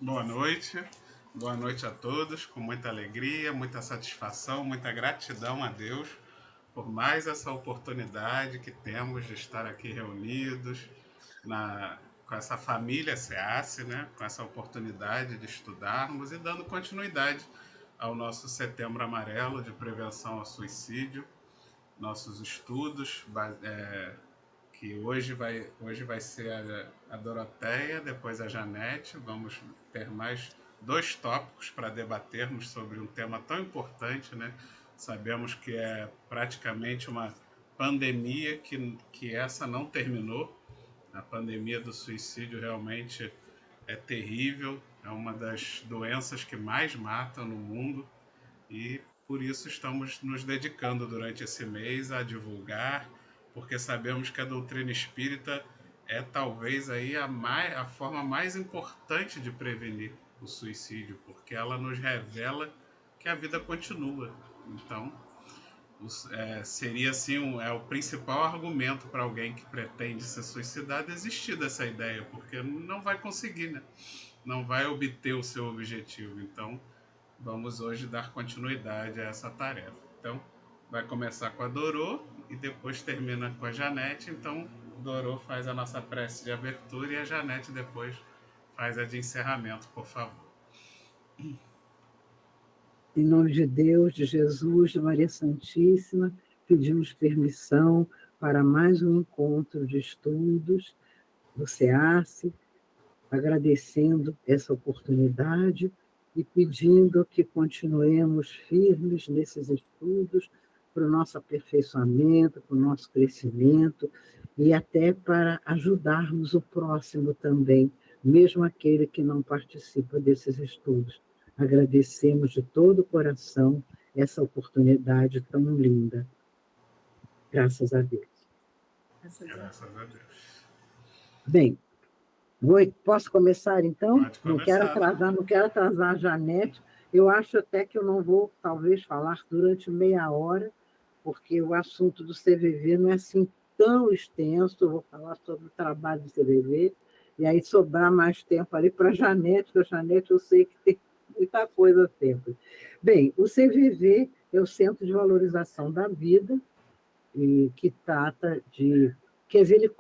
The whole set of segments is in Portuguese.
Boa noite a todos, com muita alegria, muita satisfação, muita gratidão a Deus por mais essa oportunidade que temos de estar aqui reunidos com essa família SEACE, né? Com essa oportunidade de estudarmos e dando continuidade ao nosso Setembro Amarelo de prevenção ao suicídio, nossos estudos que hoje vai ser a Doroteia, depois a Janete. Vamos ter mais dois tópicos para debatermos sobre um tema tão importante, né? Sabemos que é praticamente uma pandemia que essa não terminou. A pandemia do suicídio realmente é terrível, é uma das doenças que mais matam no mundo e por isso estamos nos dedicando durante esse mês a divulgar, porque sabemos que a doutrina espírita é talvez aí a forma mais importante de prevenir o suicídio, porque ela nos revela que a vida continua. Então, seria assim o principal argumento para alguém que pretende se suicidar desistir dessa ideia, porque não vai conseguir, né? Não vai obter o seu objetivo. Então, vamos hoje dar continuidade a essa tarefa. Então, vai começar com a Dorô e depois termina com a Janete. Então, Dorô faz a nossa prece de abertura e a Janete depois faz a de encerramento, por favor. Em nome de Deus, de Jesus, de Maria Santíssima, pedimos permissão para mais um encontro de estudos do SEACE, agradecendo essa oportunidade e pedindo que continuemos firmes nesses estudos para o nosso aperfeiçoamento, para o nosso crescimento e até para ajudarmos o próximo também, mesmo aquele que não participa desses estudos. Agradecemos de todo o coração essa oportunidade tão linda. Graças a Deus. Graças a Deus. Bem, posso começar, então? Pode começar. Não quero atrasar a Janete. Eu acho até que eu não vou, talvez, falar durante meia hora, porque o assunto do CVV não é assim tão extenso. Eu vou falar sobre o trabalho do CVV, e aí sobrar mais tempo ali para a Janete, porque a Janete eu sei que tem muita coisa sempre. Bem, o CVV é o Centro de Valorização da Vida, e que trata de... Quer dizer,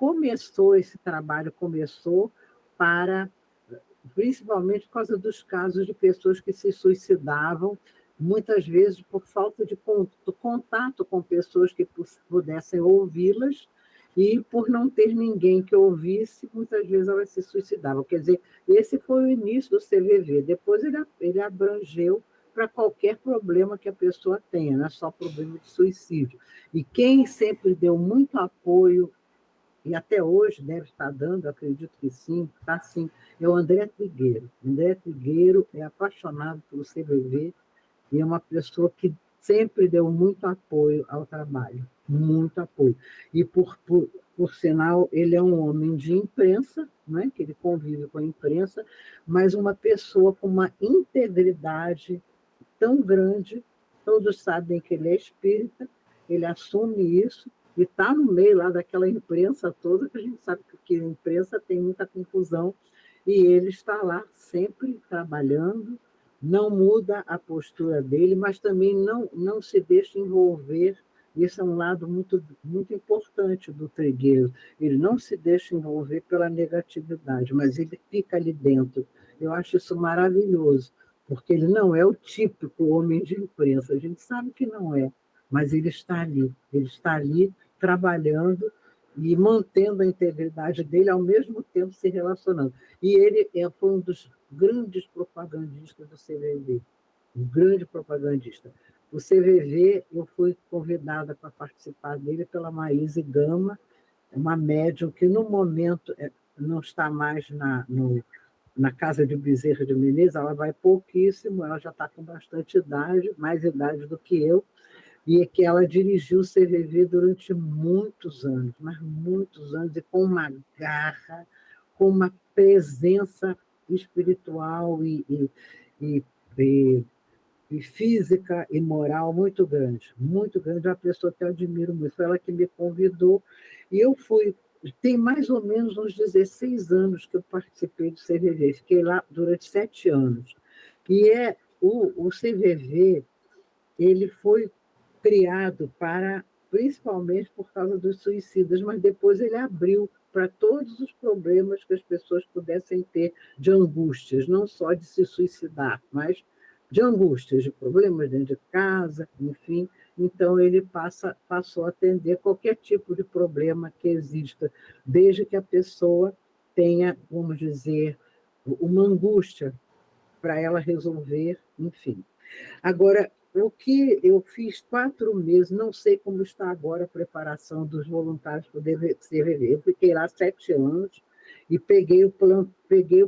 esse trabalho começou para, principalmente por causa dos casos de pessoas que se suicidavam, muitas vezes por falta de contato com pessoas que pudessem ouvi-las, e por não ter ninguém que ouvisse, muitas vezes elas se suicidavam. Quer dizer, esse foi o início do CVV. Depois ele abrangeu para qualquer problema que a pessoa tenha, não é só problema de suicídio. E quem sempre deu muito apoio, e até hoje deve estar dando, acredito que sim, está sim, é o André Trigueiro. André Trigueiro é apaixonado pelo CVV e é uma pessoa que sempre deu muito apoio ao trabalho, muito apoio. E, por sinal, ele é um homem de imprensa, né, que ele convive com a imprensa, mas uma pessoa com uma integridade tão grande. Todos sabem que ele é espírita, ele assume isso, e está no meio lá daquela imprensa toda, que a gente sabe que a imprensa tem muita confusão, e ele está lá sempre trabalhando, não muda a postura dele, mas também não se deixa envolver. Isso é um lado muito, muito importante do Trigueiro. Ele não se deixa envolver pela negatividade, mas ele fica ali dentro. Eu acho isso maravilhoso, porque ele não é o típico homem de imprensa, a gente sabe que não é, mas ele está ali trabalhando e mantendo a integridade dele, ao mesmo tempo se relacionando. E ele foi um dos grandes propagandistas do CVV, um grande propagandista. O CVV, eu fui convidada para participar dele pela Maíse Gama, uma médium que, no momento, não está mais na casa de Bezerra de Menezes, ela vai pouquíssimo, ela já está com bastante idade, mais idade do que eu, e que ela dirigiu o CVV durante muitos anos, mas muitos anos, e com uma garra, com uma presença espiritual e, e física e moral muito grande, uma pessoa que eu admiro muito. Foi ela que me convidou, e eu fui Tem mais ou menos uns 16 anos que eu participei do CVV, fiquei lá durante 7 anos. E o CVV, ele foi criado para, principalmente por causa dos suicidas, mas depois ele abriu para todos os problemas que as pessoas pudessem ter de angústias, não só de se suicidar, mas de angústias, de problemas dentro de casa, enfim. Então, ele passou a atender qualquer tipo de problema que exista, desde que a pessoa tenha, vamos dizer, uma angústia para ela resolver, enfim. Agora, o que eu fiz 4 meses, não sei como está agora a preparação dos voluntários para o CVV. Eu fiquei lá 7 anos e peguei o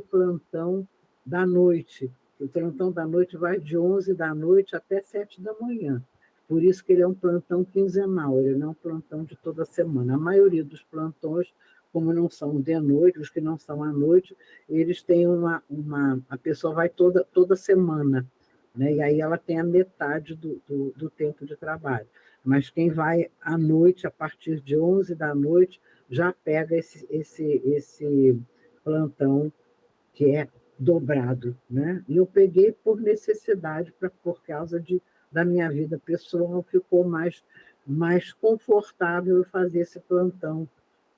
plantão da noite. O plantão da noite vai de 11 da noite até 7 da manhã. Por isso que ele é um plantão quinzenal, ele não é um plantão de toda semana. A maioria dos plantões, como não são de noite, os que não são à noite, eles têm a pessoa vai toda semana, né? E aí ela tem a metade do tempo de trabalho. Mas quem vai à noite, a partir de 11 da noite, já pega esse plantão que é dobrado. Né? E eu peguei por necessidade, por causa da minha vida pessoal, ficou mais confortável fazer esse plantão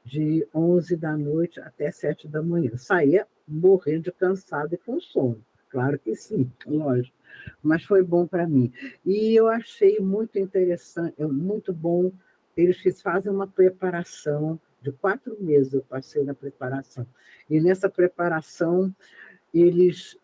de 11 da noite até 7 da manhã. Saía morrendo de cansado e com sono. Claro que sim, lógico. Mas foi bom para mim. E eu achei muito interessante, muito bom. Eles fazem uma preparação de 4 meses, eu passei na preparação. E nessa preparação, eles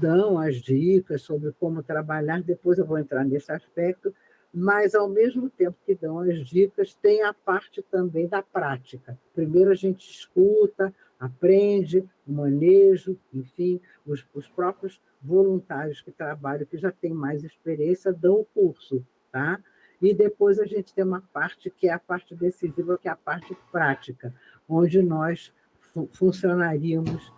dão as dicas sobre como trabalhar, depois eu vou entrar nesse aspecto, mas, ao mesmo tempo que dão as dicas, tem a parte também da prática. Primeiro a gente escuta, aprende, o manejo, enfim, os próprios voluntários que trabalham, que já têm mais experiência, dão o curso, tá? E depois a gente tem uma parte que é a parte decisiva, que é a parte prática, onde nós funcionaríamos,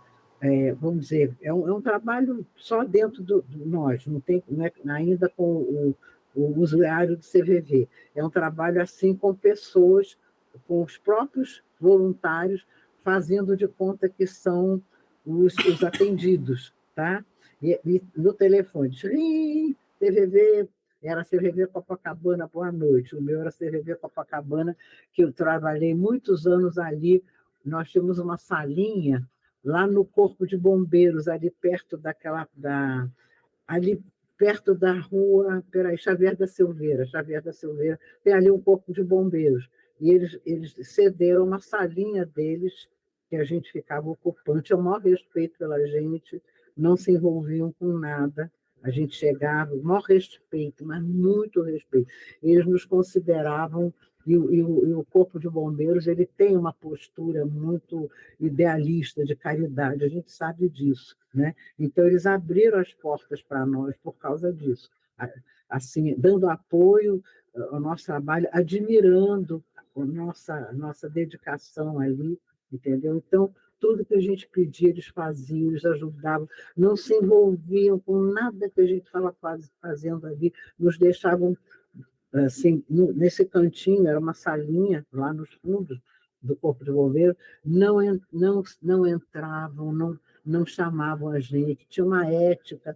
vamos dizer, é um trabalho só dentro do nós, não é ainda com o usuário do CVV. É um trabalho assim com pessoas, com os próprios voluntários, fazendo de conta que são os atendidos, tá? E no telefone, CVV, era CVV Copacabana, boa noite. O meu era CVV Copacabana, que eu trabalhei muitos anos ali. Nós tínhamos uma salinha lá no Corpo de Bombeiros, ali perto ali perto da rua, peraí, Xavier da Silveira, tem ali um Corpo de Bombeiros. E eles cederam uma salinha deles, que a gente ficava ocupando. Tinha o maior respeito pela gente, não se envolviam com nada. A gente chegava, o maior respeito, mas muito respeito. Eles nos consideravam, e o Corpo de Bombeiros, ele tem uma postura muito idealista, de caridade, a gente sabe disso, né? Então, eles abriram as portas para nós por causa disso, assim, dando apoio ao nosso trabalho, admirando a nossa dedicação ali, entendeu? Então, tudo que a gente pedia, eles faziam, eles ajudavam, não se envolviam com nada que a gente estava fazendo ali, nos deixavam assim, nesse cantinho, era uma salinha lá nos fundos do Corpo de Bombeiro, não entravam, não chamavam a gente, tinha uma ética.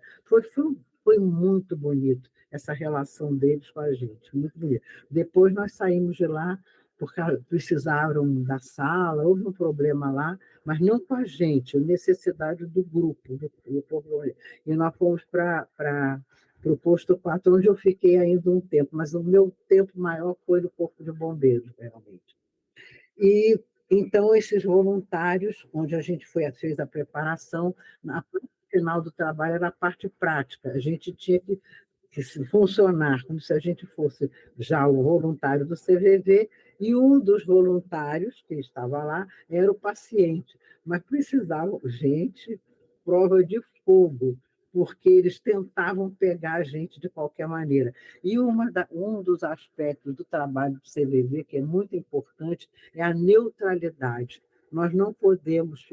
Foi muito bonito essa relação deles com a gente, muito bonito. Depois nós saímos de lá, porque precisaram da sala, houve um problema lá, mas não com a gente, necessidade do grupo, do Corpo de Bombeiro. E nós fomos para o posto 4, onde eu fiquei ainda um tempo, mas o meu tempo maior foi no Corpo de Bombeiros, realmente. E então, esses voluntários, onde a gente fez a preparação, na parte final do trabalho era a parte prática. A gente tinha que funcionar como se a gente fosse já o voluntário do CVV, e um dos voluntários que estava lá era o paciente, mas precisava, gente, prova de fogo, porque eles tentavam pegar a gente de qualquer maneira. E um dos aspectos do trabalho do CVV, que é muito importante, é a neutralidade. Nós não podemos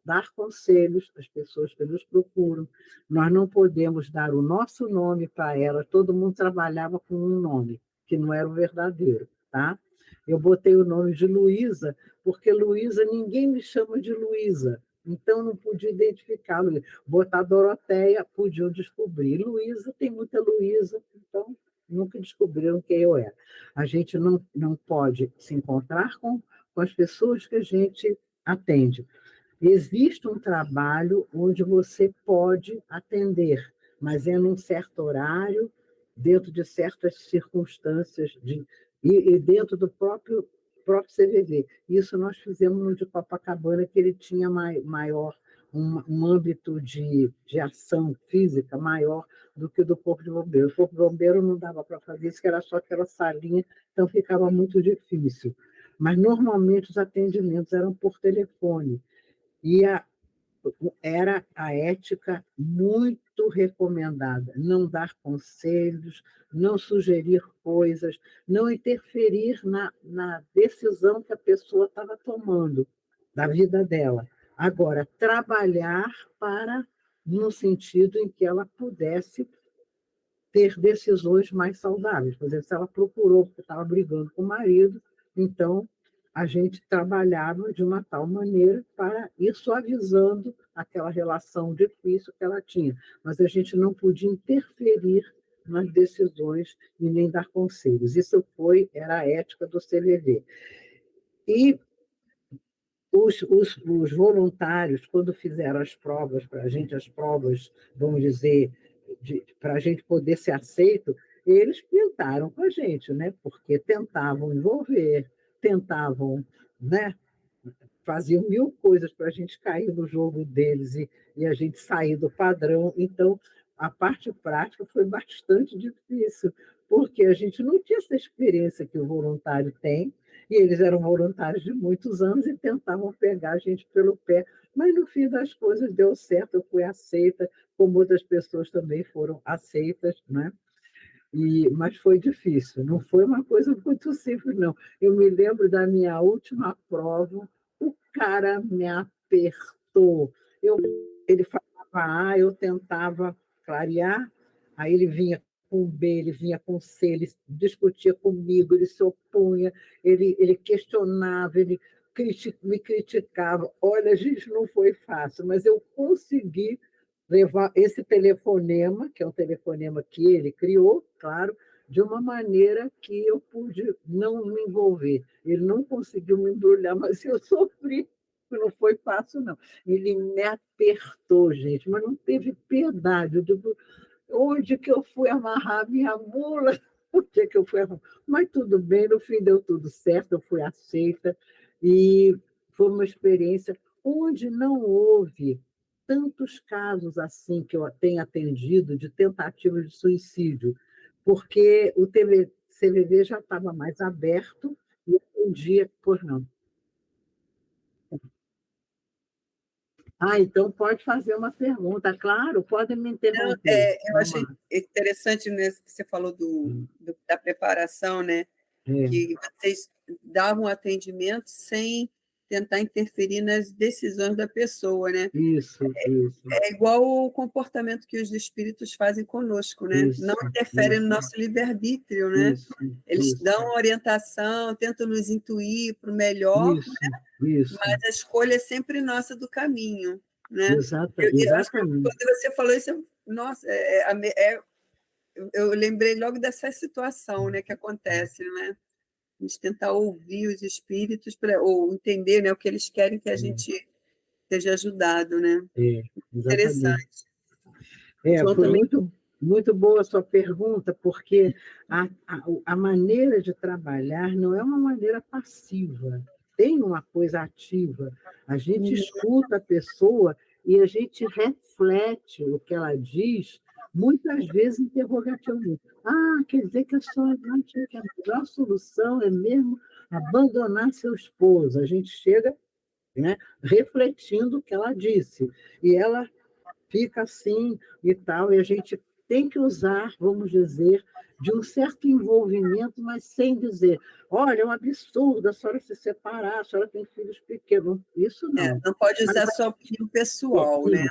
dar conselhos às pessoas que nos procuram, nós não podemos dar o nosso nome para elas, todo mundo trabalhava com um nome, que não era o verdadeiro, tá? Eu botei o nome de Luísa, porque Luísa, ninguém me chama de Luísa, então não podia identificar. Botar Doroteia, podiam descobrir. Luísa, tem muita Luísa, então nunca descobriram quem eu era. A gente não pode se encontrar com as pessoas que a gente atende. Existe um trabalho onde você pode atender, mas é num certo horário, dentro de certas circunstâncias, e dentro do próprio CVV. Isso nós fizemos no de Copacabana, que ele tinha maior, um âmbito de ação física maior do que o do Corpo de Bombeiro. O Corpo de Bombeiro não dava para fazer isso, que era só aquela salinha, então ficava muito difícil. Mas, normalmente, os atendimentos eram por telefone. E era a ética muito recomendada: não dar conselhos, não sugerir coisas, não interferir na decisão que a pessoa estava tomando da vida dela. Agora, trabalhar no sentido em que ela pudesse ter decisões mais saudáveis. Por exemplo, se ela procurou porque estava brigando com o marido, então a gente trabalhava de uma tal maneira para ir suavizando aquela relação difícil que ela tinha. Mas a gente não podia interferir nas decisões e nem dar conselhos. Isso era a ética do CVV. E os voluntários, quando fizeram as provas para a gente, as provas, vamos dizer, para a gente poder ser aceito, eles pintaram com a gente, né? Porque tentavam envolver, tentavam, né? Faziam mil coisas para a gente cair no jogo deles e a gente sair do padrão. Então, a parte prática foi bastante difícil, porque a gente não tinha essa experiência que o voluntário tem, e eles eram voluntários de muitos anos e tentavam pegar a gente pelo pé, mas no fim das coisas deu certo, eu fui aceita, como outras pessoas também foram aceitas, né? Mas foi difícil, não foi uma coisa muito simples, não. Eu me lembro da minha última prova, o cara me apertou. Ele falava A, eu tentava clarear, aí ele vinha com B, ele vinha com C, ele discutia comigo, ele se opunha, ele questionava, ele me criticava. Olha, gente, não foi fácil, mas eu consegui levar esse telefonema, que é um telefonema que ele criou, claro, de uma maneira que eu pude não me envolver. Ele não conseguiu me embrulhar, mas eu sofri, não foi fácil, não. Ele me apertou, gente, mas não teve piedade. Eu digo, onde que eu fui amarrar minha mula? Onde que eu fui amarrar? Mas tudo bem, no fim deu tudo certo, eu fui aceita, e foi uma experiência onde não houve tantos casos assim que eu tenho atendido de tentativa de suicídio, porque o CVV já estava mais aberto e atendia, pois não. Então pode fazer uma pergunta, claro, pode me Não, interromper. eu achei interessante nesse que você falou da preparação, né? Que vocês davam atendimento sem tentar interferir nas decisões da pessoa, né? Isso. É igual o comportamento que os espíritos fazem conosco, né? Não interferem no nosso livre-arbítrio, né? Eles dão orientação, tentam nos intuir para o melhor, né? Mas a escolha é sempre nossa do caminho, né? Exatamente. Eu acho que quando você falou isso, nossa, eu lembrei logo dessa situação, né, que acontece, né? A gente tentar ouvir os espíritos ou entender, né, o que eles querem que a gente seja ajudado, né? Interessante. Foi muito boa a sua pergunta, porque a maneira de trabalhar não é uma maneira passiva, tem uma coisa ativa. A gente escuta a pessoa e a gente reflete o que ela diz, muitas vezes interrogativamente. Quer dizer que a senhora acha que a melhor solução é mesmo abandonar seu esposo. A gente chega, né, refletindo o que ela disse, e ela fica assim e tal, e a gente tem que usar, vamos dizer, de um certo envolvimento, mas sem dizer, olha, é um absurdo a senhora se separar, a senhora tem filhos pequenos. Isso não. Não pode usar sua opinião pessoal, né?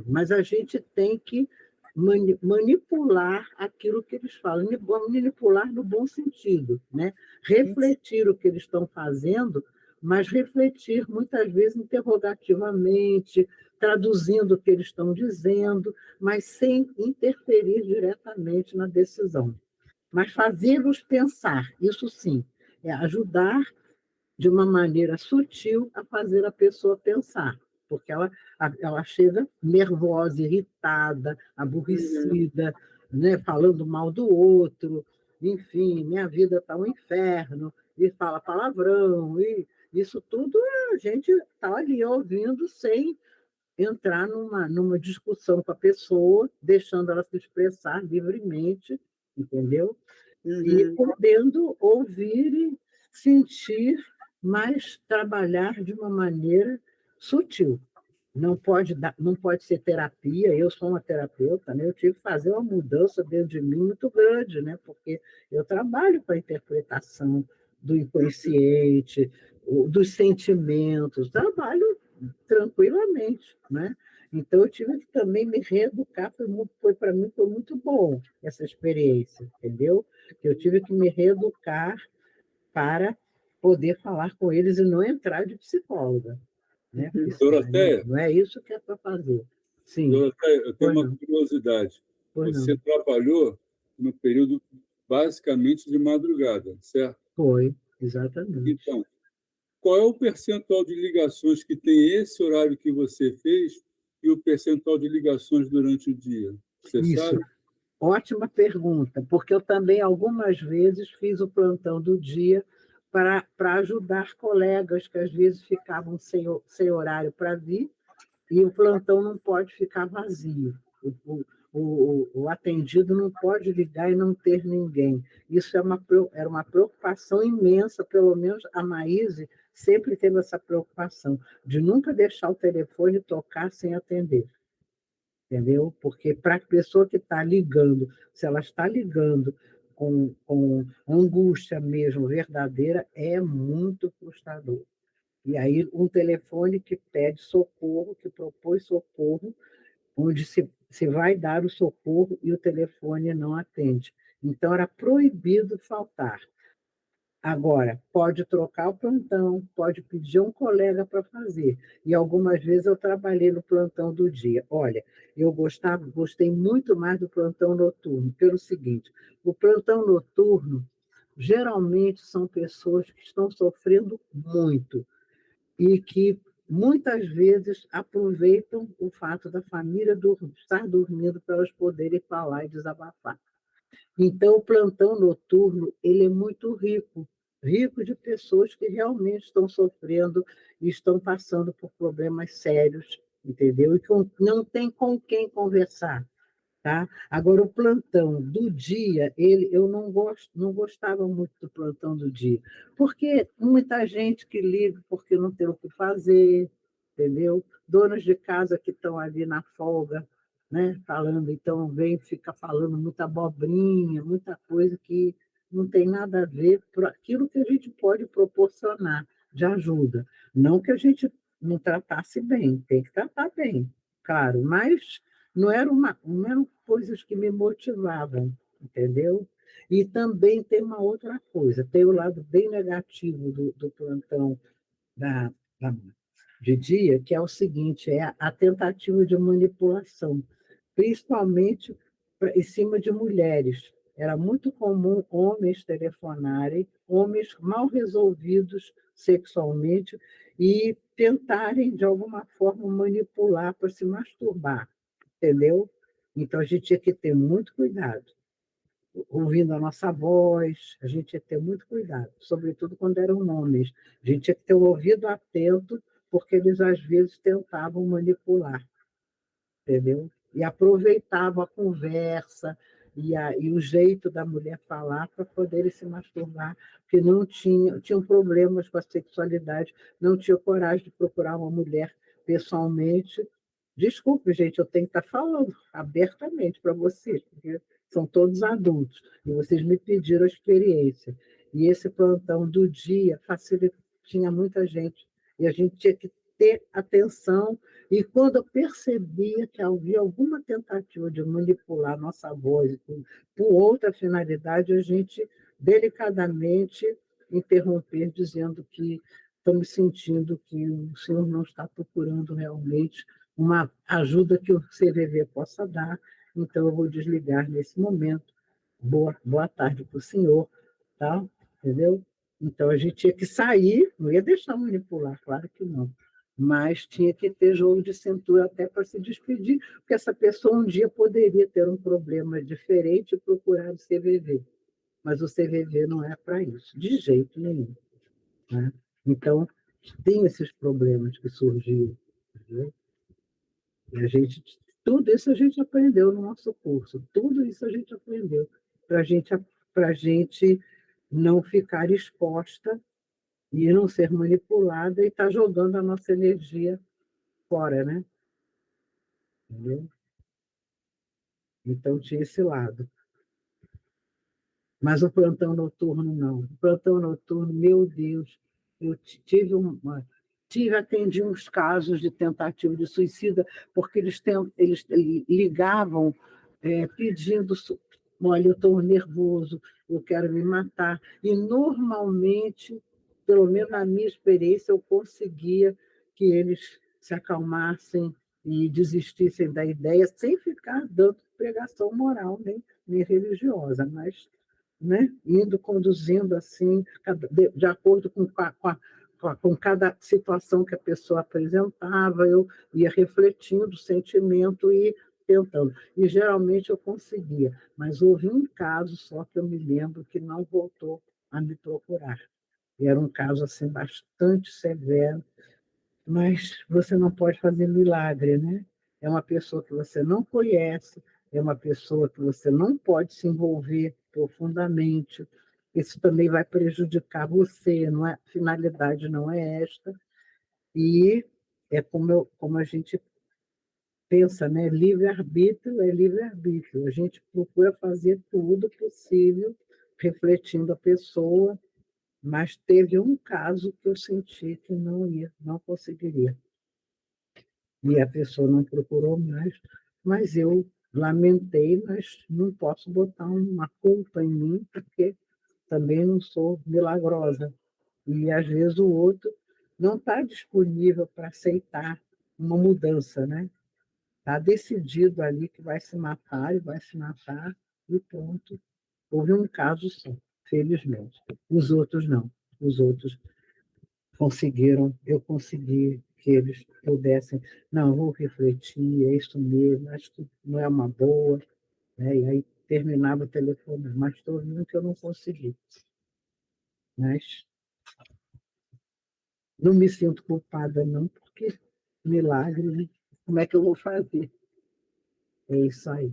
Mas a gente tem que manipular aquilo que eles falam, manipular no bom sentido, né? Refletir o que eles estão fazendo, mas refletir muitas vezes interrogativamente, traduzindo o que eles estão dizendo, mas sem interferir diretamente na decisão. Mas fazê-los pensar, isso sim, é ajudar de uma maneira sutil a fazer a pessoa pensar, porque ela chega nervosa, irritada, aborrecida, né, falando mal do outro, enfim, minha vida está um inferno, e fala palavrão, e isso tudo a gente está ali ouvindo sem entrar numa discussão com a pessoa, deixando ela se expressar livremente, entendeu? E Uhum. podendo ouvir e sentir, mas trabalhar de uma maneira sutil. Não pode ser terapia, eu sou uma terapeuta, né? Eu tive que fazer uma mudança dentro de mim muito grande, né? Porque eu trabalho com a interpretação do inconsciente, dos sentimentos, trabalho tranquilamente, né? Então, eu tive que também me reeducar, para mim foi muito bom essa experiência, entendeu? Eu tive que me reeducar para poder falar com eles e não entrar de psicóloga, né? Porque Doroteia, não é isso que é para fazer. Sim, Doroteia, eu tenho pois uma não, curiosidade. pois Você não. trabalhou no período basicamente de madrugada, certo? Foi, exatamente. Então, qual é o percentual de ligações que tem esse horário que você fez e o percentual de ligações durante o dia? Você Isso, sabe? ótima pergunta, porque eu também algumas vezes fiz o plantão do dia para ajudar colegas que às vezes ficavam sem horário para vir, e o plantão não pode ficar vazio. O atendido não pode ligar e não ter ninguém. Isso era uma preocupação imensa, pelo menos a Maíse sempre teve essa preocupação, de nunca deixar o telefone tocar sem atender, entendeu? Porque para a pessoa que está ligando, se ela está ligando com angústia mesmo verdadeira, é muito frustrador. E aí, um telefone que pede socorro, que propõe socorro, onde se vai dar o socorro e o telefone não atende. Então, era proibido faltar. Agora, pode trocar o plantão, pode pedir a um colega para fazer. E algumas vezes eu trabalhei no plantão do dia. Olha, gostei muito mais do plantão noturno, pelo seguinte: o plantão noturno geralmente são pessoas que estão sofrendo muito e que muitas vezes aproveitam o fato da família estar dormindo para elas poderem falar e desabafar. Então, o plantão noturno ele é muito rico, rico de pessoas que realmente estão sofrendo e estão passando por problemas sérios, entendeu? E que não tem com quem conversar. Tá? Agora, o plantão do dia, eu não gostava muito do plantão do dia, porque muita gente que liga porque não tem o que fazer, entendeu? Donos de casa que estão ali na folga, né? Falando, então vem fica falando muita abobrinha, muita coisa que não tem nada a ver com aquilo que a gente pode proporcionar de ajuda. Não que a gente não tratasse bem, tem que tratar bem, claro, mas não eram coisas que me motivavam, entendeu? E também tem uma outra coisa, tem o lado bem negativo do plantão da, da- de dia, que é o seguinte, é a tentativa de manipulação, principalmente em cima de mulheres. Era muito comum homens telefonarem, homens mal resolvidos sexualmente, e tentarem, de alguma forma, manipular para se masturbar, entendeu? Então, a gente tinha que ter muito cuidado. Ouvindo a nossa voz, a gente tinha que ter muito cuidado, sobretudo quando eram homens. A gente tinha que ter o ouvido atento, porque eles, às vezes, tentavam manipular, entendeu? E aproveitavam a conversa e o jeito da mulher falar para poderem se masturbar, porque não tinham problemas com a sexualidade, não tinham coragem de procurar uma mulher pessoalmente. Desculpe, gente, eu tenho que estar falando abertamente para vocês, porque são todos adultos, e vocês me pediram a experiência. E esse plantão do dia tinha muita gente, e a gente tinha que ter atenção E quando eu percebia que havia alguma tentativa de manipular nossa voz por outra finalidade, a gente delicadamente interromper, dizendo que estamos sentindo que o senhor não está procurando realmente uma ajuda que o CVV possa dar, então eu vou desligar nesse momento. Boa tarde para o senhor, tá? Entendeu? Então a gente tinha que sair, não ia deixar manipular, claro que não, mas tinha que ter jogo de cintura até para se despedir, porque essa pessoa um dia poderia ter um problema diferente e procurar o CVV, mas o CVV não é para isso, de jeito nenhum, né? Então, tem esses problemas que surgiram, né? E tudo isso a gente aprendeu no nosso curso, tudo isso a gente aprendeu, para gente não ficar exposta e não ser manipulada e estar jogando a nossa energia fora, né? Entendeu? Então tinha esse lado. Mas o plantão noturno, não. O plantão noturno, meu Deus, eu atendi uns casos de tentativa de suicida, porque eles ligavam pedindo, olha, eu estou nervoso, eu quero me matar. E, normalmente, pelo menos na minha experiência, eu conseguia que eles se acalmassem e desistissem da ideia, sem ficar dando pregação moral, nem religiosa, mas, né, conduzindo assim, de acordo com cada situação que a pessoa apresentava, eu ia refletindo o sentimento e tentando. E geralmente eu conseguia, mas houve um caso só que eu me lembro que não voltou a me procurar. E era um caso assim bastante severo, mas você não pode fazer milagre, né? É uma pessoa que você não conhece, é uma pessoa que você não pode se envolver profundamente. Isso também vai prejudicar você, não é? A finalidade não é esta. E é como a gente pensa, né? Livre-arbítrio é livre-arbítrio. A gente procura fazer tudo possível, refletindo a pessoa, mas teve um caso que eu senti que não conseguiria. E a pessoa não procurou mais, mas eu lamentei, mas não posso botar uma culpa em mim, porque também não sou milagrosa. E, às vezes, o outro não está disponível para aceitar uma mudança, né? Está decidido ali que vai se matar e vai se matar, e pronto. Houve um caso só, felizmente. Os outros não. Os outros conseguiram, eu consegui que eles pudessem, não, vou refletir, é isso mesmo, acho que não é uma boa, né? E aí terminava o telefone, mas estou vendo que eu não consegui. Mas não me sinto culpada, não, porque milagre, né? Como é que eu vou fazer? É isso aí.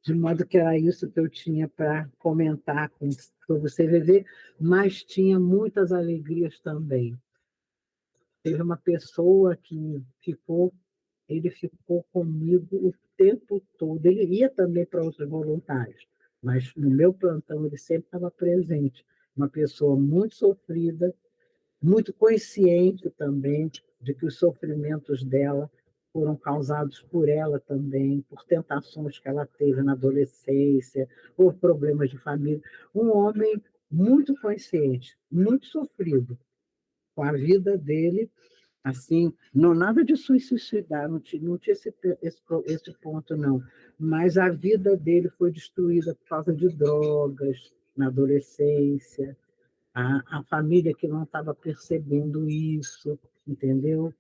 De modo que era isso que eu tinha para comentar sobre o CVV, mas tinha muitas alegrias também. Teve uma pessoa que ele ficou comigo o tempo todo. Ele ia também para outros voluntários, mas no meu plantão ele sempre estava presente. Uma pessoa muito sofrida, muito consciente também de que os sofrimentos dela foram causados por ela também, por tentações que ela teve na adolescência, por problemas de família. Um homem muito consciente, muito sofrido com a vida dele, assim, não nada de suicidar, não tinha esse ponto, não. Mas a vida dele foi destruída por causa de drogas na adolescência, a família que não estava percebendo isso, entendeu?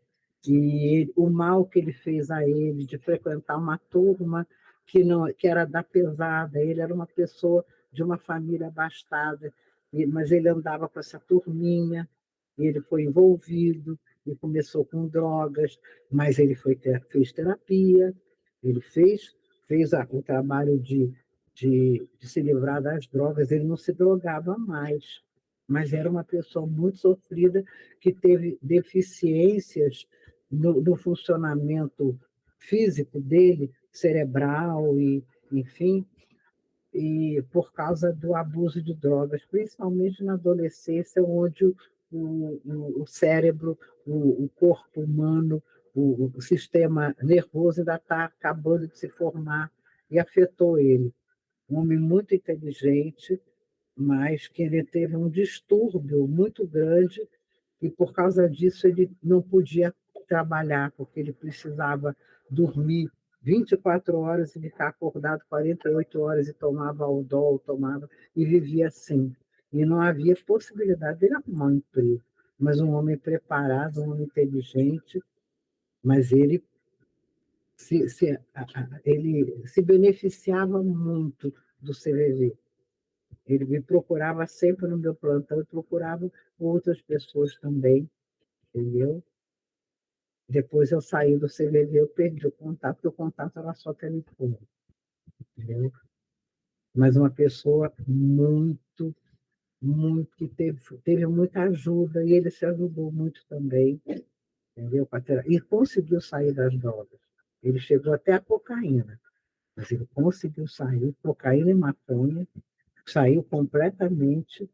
E o mal que ele fez a ele de frequentar uma turma que era da pesada, ele era uma pessoa de uma família abastada, mas ele andava com essa turminha, e ele foi envolvido, e começou com drogas, mas ele fez terapia, ele fez o trabalho de se livrar das drogas, ele não se drogava mais, mas era uma pessoa muito sofrida, que teve deficiências no funcionamento físico dele, cerebral, e, enfim, e por causa do abuso de drogas, principalmente na adolescência, onde o cérebro, o corpo humano, o sistema nervoso ainda está acabando de se formar e afetou ele. Um homem muito inteligente, mas que ele teve um distúrbio muito grande e, por causa disso, ele não podia trabalhar, porque ele precisava dormir 24 horas e ficar acordado 48 horas e tomava Aldol, tomava, e vivia assim. E não havia possibilidade dele arrumar um emprego. Mas um homem preparado, um homem inteligente, mas ele se beneficiava muito do CVV. Ele me procurava sempre no meu plantão e procurava outras pessoas também, entendeu? Depois eu saí do CVV, eu perdi o contato, porque o contato era só telefone, entendeu? Mas uma pessoa muito, muito, que teve muita ajuda, e ele se ajudou muito também, entendeu? E conseguiu sair das drogas. Ele chegou até a cocaína, mas ele conseguiu sair, cocaína e maconha, saiu completamente.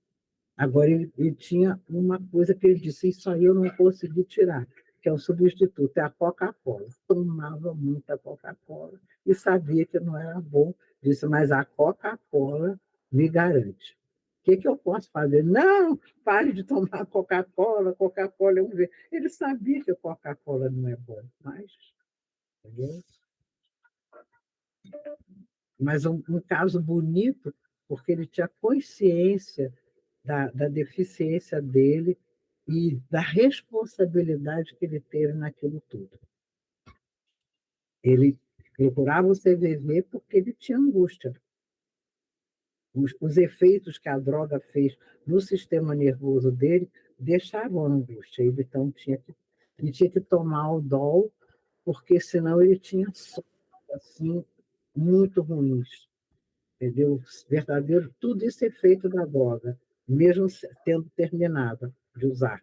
Agora, ele tinha uma coisa que ele disse: isso aí eu não consegui tirar, que é o substituto, é a Coca-Cola. Tomava muita Coca-Cola e sabia que não era bom. Disse: mas a Coca-Cola me garante. O que eu posso fazer? Não, pare de tomar Coca-Cola, Coca-Cola é um veneno. Ele sabia que a Coca-Cola não é bom, entendeu? Mas um caso bonito, porque ele tinha consciência da deficiência dele e da responsabilidade que ele teve naquilo tudo. Ele procurava o CVV porque ele tinha angústia. Os efeitos que a droga fez no sistema nervoso dele deixavam angústia. Ele, então, tinha que tomar o Dol, porque senão ele tinha sonhos assim, muito ruins. Entendeu? Verdadeiro, tudo isso é feito da droga, mesmo tendo terminado de usar.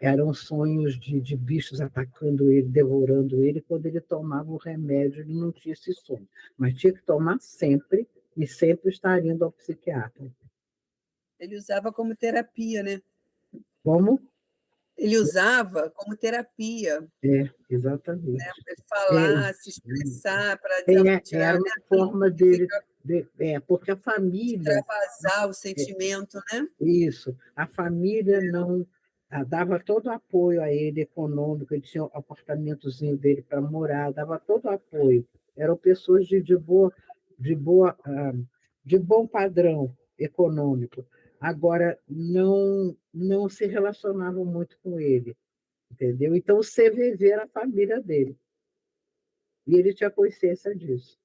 Eram sonhos de bichos atacando ele, devorando ele. Quando ele tomava o remédio, ele não tinha esse sonho. Mas tinha que tomar sempre, e sempre estar indo ao psiquiatra. Ele usava como terapia, né? Como? Ele usava como terapia, Exatamente. né? Para falar, se expressar, para tirar Era uma forma dele, porque a família... extravasar o sentimento, né? Isso. A família não dava todo o apoio a ele, econômico, ele tinha um apartamentozinho dele para morar, dava todo o apoio. Eram pessoas de boa, de bom padrão econômico. Agora, não se relacionavam muito com ele, entendeu? Então, o CVV era a família dele. E ele tinha consciência disso.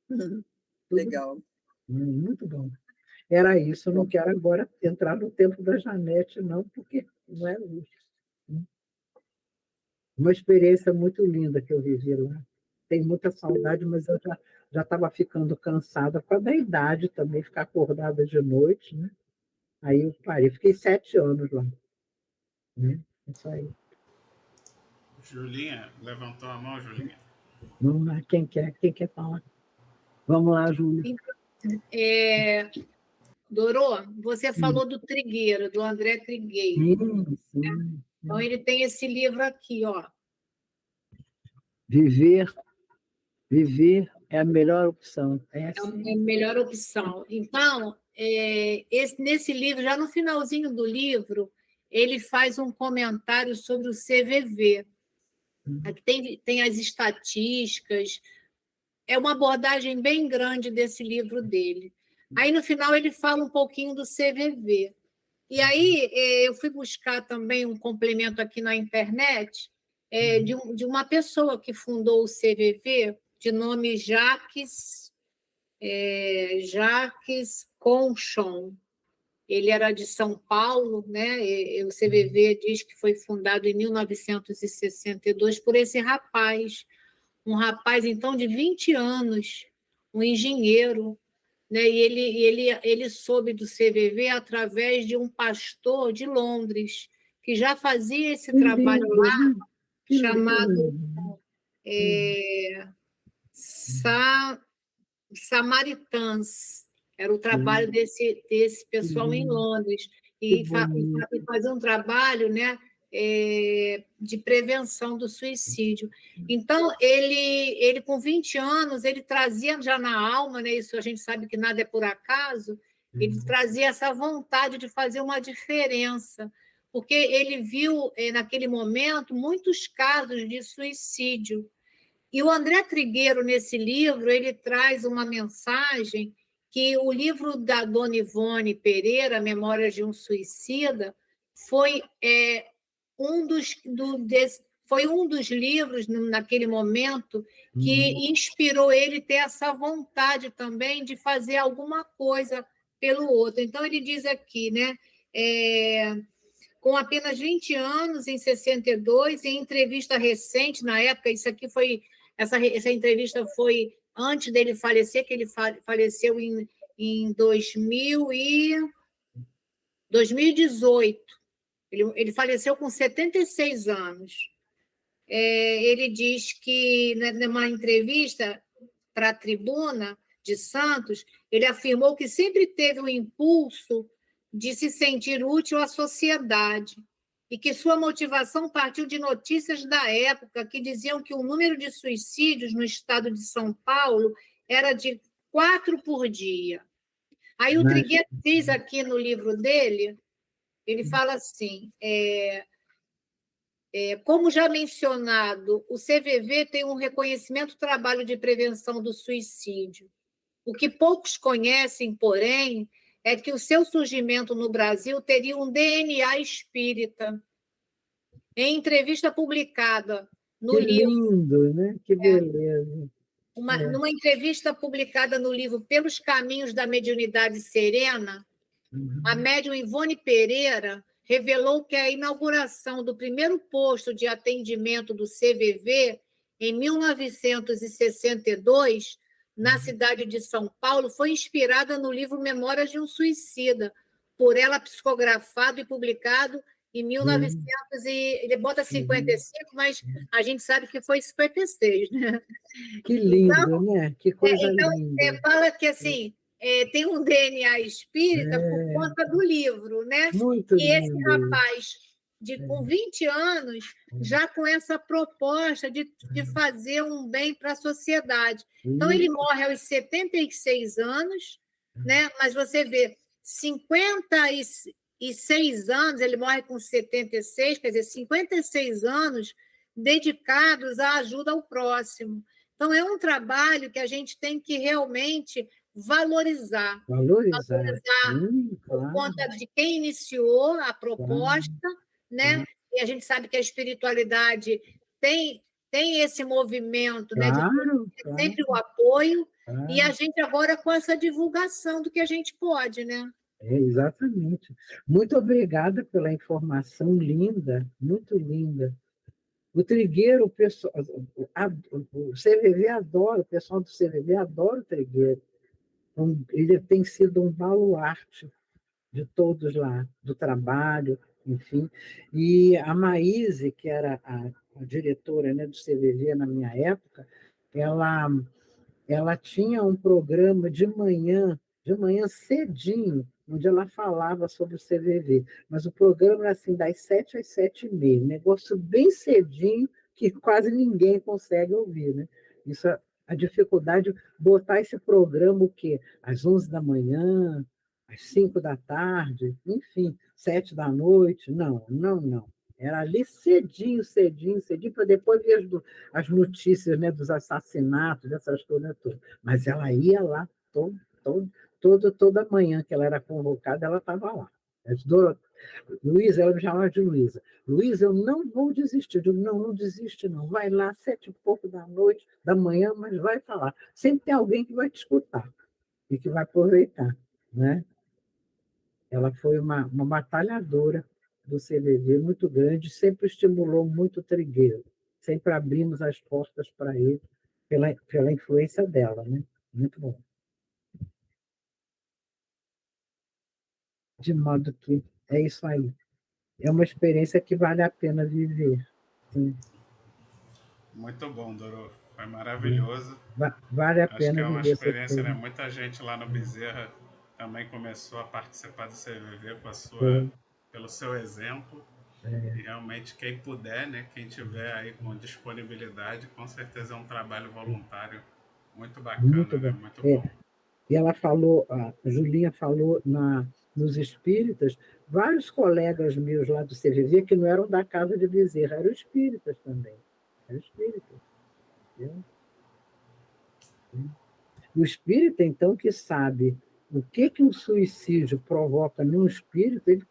Tudo Legal. muito bom. Era isso, eu não quero agora entrar no tempo da Janete, não, porque não é justo. Uma experiência muito linda que eu vivi lá. Tenho muita saudade, mas eu já estava ficando cansada, por causa da idade também, ficar acordada de noite, né? Aí eu parei, fiquei 7 anos lá. Né? Isso aí. Julinha, levantou a mão, Julinha. Vamos lá, quem quer falar? Vamos lá, Júlia. Dorô, você falou do Trigueiro, do André Trigueiro. Sim. Então, ele tem esse livro aqui, ó. Viver é a melhor opção. É a melhor opção. Então, nesse livro, já no finalzinho do livro, ele faz um comentário sobre o CVV. Aqui tem as estatísticas, é uma abordagem bem grande desse livro dele. Aí, no final, ele fala um pouquinho do CVV. E aí, eu fui buscar também um complemento aqui na internet de uma pessoa que fundou o CVV, de nome Jacques Conchon. Ele era de São Paulo, né? O CVV diz que foi fundado em 1962 por esse rapaz, um rapaz, então, de 20 anos, um engenheiro, né? E ele soube do CVV através de um pastor de Londres, que já fazia esse trabalho lá, chamado Samaritans. Era o trabalho desse pessoal em Londres. e fazer um trabalho, né, de prevenção do suicídio. Então, ele com 20 anos, ele trazia já na alma, né, isso a gente sabe que nada é por acaso, ele trazia essa vontade de fazer uma diferença, porque ele viu, naquele momento, muitos casos de suicídio. E o André Trigueiro, nesse livro, ele traz uma mensagem que o livro da Dona Ivone Pereira, Memórias de um Suicida, foi foi um dos livros, naquele momento, que inspirou ele ter essa vontade também de fazer alguma coisa pelo outro. Então, ele diz aqui, né? Com apenas 20 anos, em 62, em entrevista recente, na época, essa entrevista foi antes dele falecer, que ele faleceu em 2018. Ele faleceu com 76 anos. Ele diz que, numa entrevista para a Tribuna de Santos, ele afirmou que sempre teve o impulso de se sentir útil à sociedade e que sua motivação partiu de notícias da época que diziam que o número de suicídios no estado de São Paulo era de 4 por dia. Aí o Trigueiro diz aqui no livro dele, ele fala assim, como já mencionado, o CVV tem um reconhecimento do trabalho de prevenção do suicídio. O que poucos conhecem, porém, é que o seu surgimento no Brasil teria um DNA espírita. Em entrevista publicada no livro... Que lindo, né? Que beleza. Numa entrevista publicada no livro Pelos Caminhos da Mediunidade Serena, a médium Ivone Pereira revelou que a inauguração do primeiro posto de atendimento do CVV, em 1962, na cidade de São Paulo, foi inspirada no livro Memórias de um Suicida, por ela psicografado e publicado em 1900, ele bota 55, mas a gente sabe que foi 56, né? Que lindo, né? Que coisa linda. Fala que, assim, tem um DNA espírita por conta do livro, né? Muito e esse lindo. rapaz, com 20 anos, já com essa proposta de fazer um bem para a sociedade. Então, ele morre aos 76 anos, né? Mas você vê, 56 anos, ele morre com 76, quer dizer, 56 anos dedicados à ajuda ao próximo. Então, é um trabalho que a gente tem que realmente valorizar por conta de quem iniciou a proposta, né? E a gente sabe que a espiritualidade tem esse movimento, né? De sempre o apoio, e a gente agora com essa divulgação do que a gente pode, né? Exatamente. Muito obrigada pela informação linda, muito linda. O Trigueiro, o CVV adora, o pessoal do CVV adora o Trigueiro. Ele tem sido um baluarte de todos lá, do trabalho, enfim. E a Maíse, que era a diretora, né, do CVV na minha época, ela tinha um programa de manhã cedinho, onde ela falava sobre o CVV. Mas o programa era assim, das 7 às 7h30, um negócio bem cedinho, que quase ninguém consegue ouvir, né? Isso, a dificuldade de botar esse programa, o quê? Às 11 da manhã, às 5 da tarde, enfim, 7 da noite. Não. Era ali cedinho, para depois ver as notícias, né, dos assassinatos, dessas coisas todas. Mas ela ia lá toda manhã que ela era convocada, ela estava lá. Luísa, ela me chamava de Luísa. Luísa, eu não vou desistir. Eu digo, não desiste, não. Vai lá, 7h pouco da manhã, mas vai falar. Sempre tem alguém que vai te escutar e que vai aproveitar, né? Ela foi uma batalhadora do CVV muito grande, sempre estimulou muito o Trigueiro. Sempre abrimos as portas para ele pela influência dela, né? Muito bom. De modo que é isso aí. É uma experiência que vale a pena viver. Sim. Muito bom, Doro. Foi maravilhoso. Vale a pena viver. Acho que é uma experiência, né? Muita gente lá no Bezerra também começou a participar do CVV Foi. pelo seu exemplo. E realmente quem puder, né, quem tiver aí com disponibilidade, com certeza é um trabalho voluntário muito Muito bacana, né, bom. muito É, bom. e ela falou, a Julinha falou nos espíritas, vários colegas meus lá do CVV, que não eram da Casa de Bezerra, eram espíritas também. Eram espíritas. Entendeu? E o espírita, então, que sabe o que um suicídio provoca num espírito, ele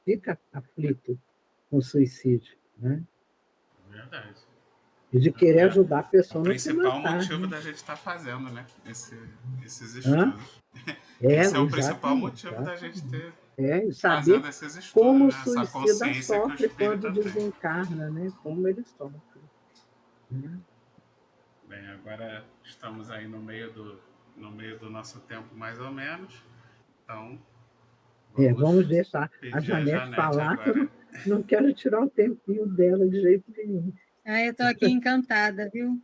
fica aflito com o suicídio, né? Verdade. E de querer É ajudar a o pessoa a não se principal matar, motivo né? da gente estar fazendo, né, esses Hã? estudos. É, Esse é o principal exatamente, motivo da gente exatamente. ter É, e saber fazendo esses estudos, como o né? Essa suicida consciência que o sofre quando espírita tem. desencarna, né? Como ele sofre. Né? Bem, agora estamos aí no meio do nosso tempo, mais ou menos. Então, Vamos vamos deixar a pedir a Janete Janete falar, que eu agora. não quero tirar o tempinho dela de jeito nenhum. Eu estou aqui encantada, viu?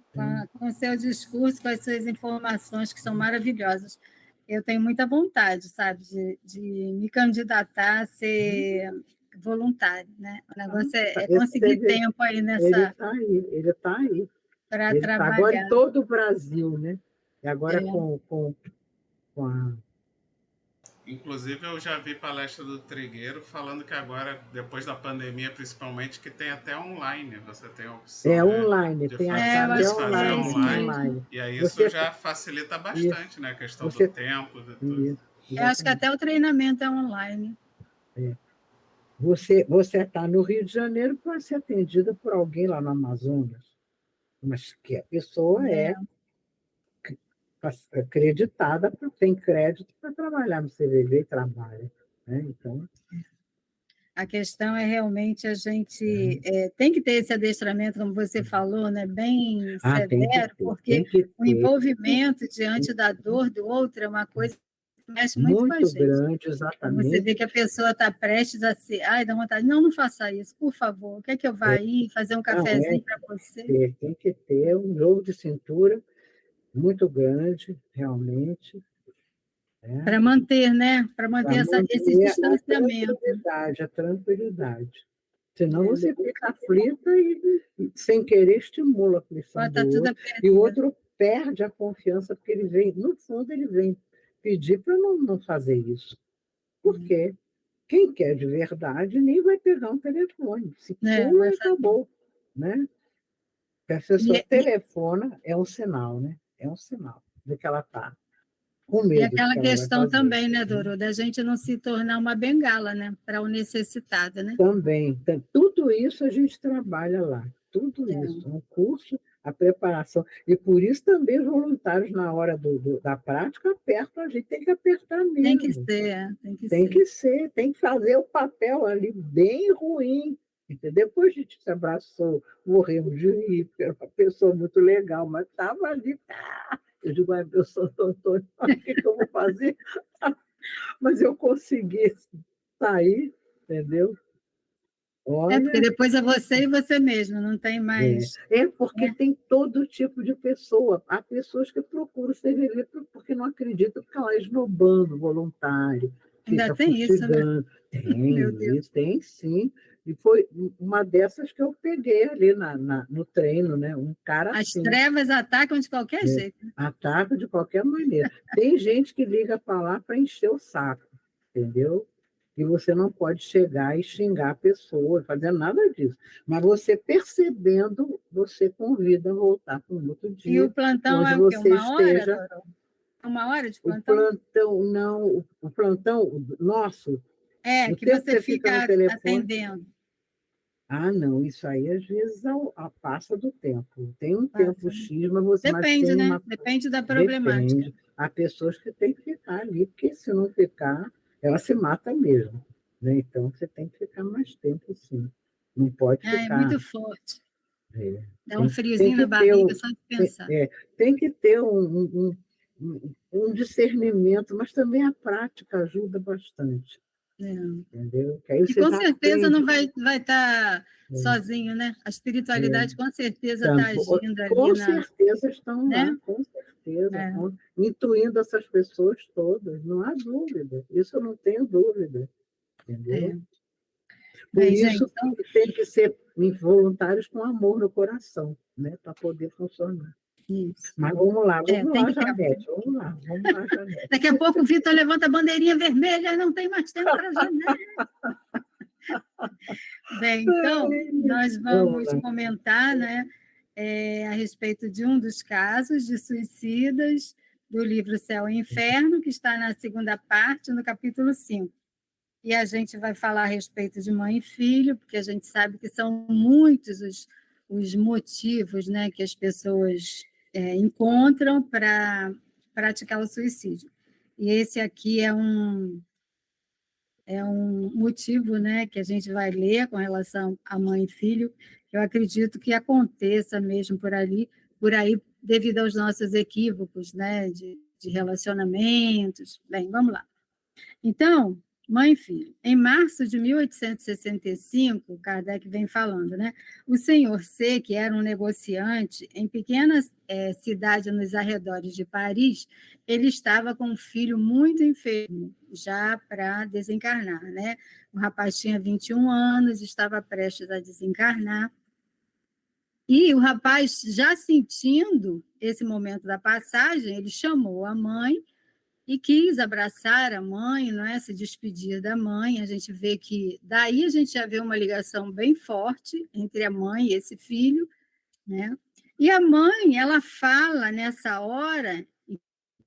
Com o seu discurso, com as suas informações, que são maravilhosas. Eu tenho muita vontade, sabe, de me candidatar a ser voluntário, né? O negócio é conseguir tempo aí Ele nessa está aí, ele está aí. para Ele está agora em trabalhar. todo o Brasil, né? E agora É. com a... Inclusive, eu já vi palestra do Trigueiro falando que agora, depois da pandemia, principalmente, que tem até online. Você tem a opção, né, online, de tem fazer, Eu até acho que fazer é isso online. online. mesmo. E aí isso Você, já facilita isso, bastante, né? A questão do você, tempo, de tudo. isso, Eu acho que exatamente. até o treinamento é online. É. Você está no Rio de Janeiro para ser atendida por alguém lá no Amazonas, mas que a pessoa é acreditada, tem crédito para trabalhar no CVV e trabalha. Né? Então, A questão é realmente a gente tem que ter esse adestramento, como você falou, né, bem tem que severo, ter, porque tem que o ter. envolvimento diante da dor do outro é uma coisa que mexe muito com a Muito gente. grande, Quando você vê exatamente. que a pessoa está prestes a ser, ai, dá vontade, não, não faça isso, por favor, quer que eu vá aí fazer um Não, cafezinho para você? tem que ter um jogo de cintura muito grande, realmente. Para manter, né? Para Para manter esse manter distanciamento. a tranquilidade. Senão É, você fica aflita e, sem querer, estimula a aflição pode estar do tudo a outro. E o perder. outro perde a confiança, porque ele vem, no fundo, ele vem pedir para não fazer isso. Por quê? Quem quer de verdade nem vai pegar um telefone. Se pula, Vai fazer. acabou. Né? Se a pessoa telefona, é um sinal, né? É um sinal de que ela está com E medo do aquela que ela vai questão fazer. também, né, Doro, da gente não se tornar uma bengala, né, para o necessitado, né? Também. Tudo isso a gente trabalha lá. Tudo isso. Um curso, a preparação. E por isso também os voluntários, na hora da prática, apertam a gente. Tem que apertar mesmo. Tem que ser, tem que Tem ser. que ser. Tem que fazer o papel ali bem ruim. Entendeu? Depois a gente se abraçou, morremos de rir, porque era uma pessoa muito legal, mas estava ali. Eu digo, ai, meu Santo Antônio, o que eu vou fazer? Mas eu consegui sair, entendeu? Olha, Porque depois é você e você mesmo, não tem mais. porque tem todo tipo de pessoa. Há pessoas que procuram ser CVV porque não acreditam, fica lá esnobando voluntário, Ainda fica tem isso, né? fustigando. Meu Deus. Isso, tem sim. E foi uma dessas que eu peguei ali no treino, né? Um cara As assim. trevas atacam de qualquer jeito. Ataca de qualquer maneira. Tem gente que liga para lá para encher o saco, entendeu? E você não pode chegar e xingar a pessoa, fazer nada disso. Mas você percebendo, você convida a voltar para um outro dia. E o plantão onde é o quê? você Uma hora, esteja. Doro? Uma hora de O plantão? plantão, não, o plantão nosso. O Que tempo você fica no fica telefone. atendendo. Não, isso aí às vezes passa do tempo. Tem um tempo X, mas Depende, tem né? uma. Depende da problemática. Depende. Há pessoas que têm que ficar ali, porque se não ficar, ela se mata mesmo. Né? Então, você tem que ficar mais tempo, sim. Não pode ficar. É muito forte. Dá um Tem friozinho que na barriga só de pensar. Tem que ter um discernimento, mas também a prática ajuda bastante. Entendeu? Que aí E você com já certeza aprende. não vai estar sozinho, né? A espiritualidade com certeza está agindo ali Com certeza estão né? lá, com certeza, É. intuindo essas pessoas todas, não há dúvida, isso eu não tenho dúvida, entendeu? Por Bem, isso gente, então, que tem que ser voluntários com amor no coração, né, para poder funcionar. isso. Mas vamos lá, Tem que ter. Janete, vamos lá, Janete. Daqui a pouco o Vitor levanta a bandeirinha vermelha, não tem mais tempo para Janete. Bem, então, nós vamos comentar, né, a respeito de um dos casos de suicidas do livro Céu e Inferno, que está na segunda parte, no capítulo 5. E a gente vai falar a respeito de mãe e filho, porque a gente sabe que são muitos os motivos, né, que as pessoas encontram para praticar o suicídio. E esse aqui é um motivo, né, que a gente vai ler com relação a mãe e filho, que eu acredito que aconteça mesmo por aí, devido aos nossos equívocos, né, de relacionamentos. Bem, vamos lá. Então, mãe e filho. Em março de 1865, Kardec vem falando, né? O senhor C, que era um negociante em pequena cidade nos arredores de Paris, ele estava com um filho muito enfermo, já para desencarnar, né? O rapaz tinha 21 anos, estava prestes a desencarnar. E o rapaz, já sentindo esse momento da passagem, ele chamou a mãe e quis abraçar a mãe, não é? Se despedir da mãe. A gente vê que daí a gente já vê uma ligação bem forte entre a mãe e esse filho, né? E a mãe, ela fala nessa hora,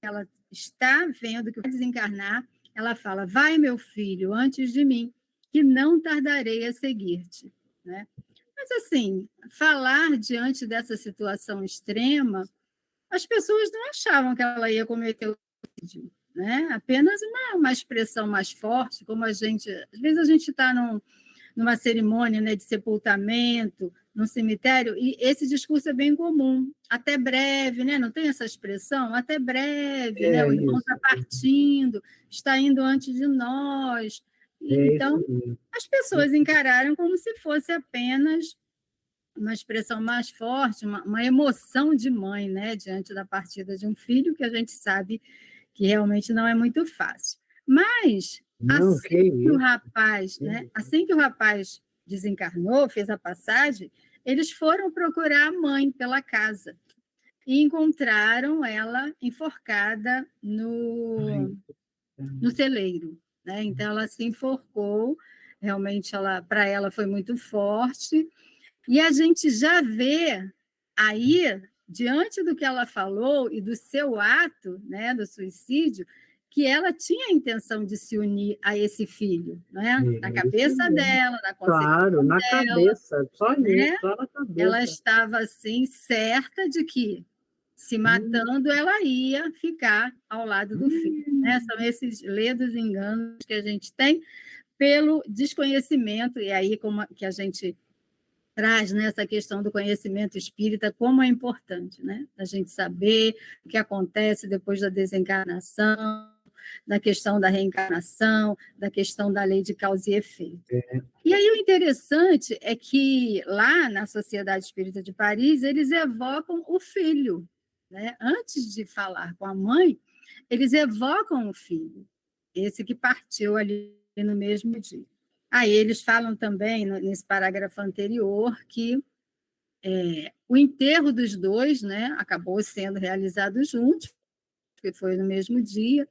ela está vendo que vai desencarnar, ela fala: vai, meu filho, antes de mim, que não tardarei a seguir-te, né? Mas assim, falar diante dessa situação extrema, as pessoas não achavam que ela ia cometer o suicídio, né? Apenas uma expressão mais forte, como às vezes a gente está numa cerimônia, né, de sepultamento, num cemitério, e esse discurso é bem comum, até breve, né? Não tem essa expressão? Até breve, né? O irmão está partindo, está indo antes de nós. Então, as pessoas encararam como se fosse apenas uma expressão mais forte, uma emoção de mãe, né, diante da partida de um filho, que a gente sabe que realmente não é muito fácil. Mas, assim que o rapaz desencarnou, fez a passagem, eles foram procurar a mãe pela casa e encontraram ela enforcada no celeiro, né? Então, ela se enforcou, realmente para ela foi muito forte. E a gente já vê aí, diante do que ela falou e do seu ato, né, do suicídio, que ela tinha a intenção de se unir a esse filho, né? Na cabeça dela, na consciência claro, na dela, cabeça, só né? nisso, só na cabeça. Ela estava, assim, certa de que, se matando, ela ia ficar ao lado do filho, né? São esses ledos enganos que a gente tem pelo desconhecimento, e aí como que a gente traz nessa questão do conhecimento espírita, como é importante, né? A gente saber o que acontece depois da desencarnação, da questão da reencarnação, da questão da lei de causa e efeito. E aí o interessante é que lá na Sociedade Espírita de Paris, eles evocam o filho, né? Antes de falar com a mãe, eles evocam o filho, esse que partiu ali no mesmo dia. Aí eles falam também, nesse parágrafo anterior, que o enterro dos dois, né, acabou sendo realizado juntos, porque foi no mesmo dia.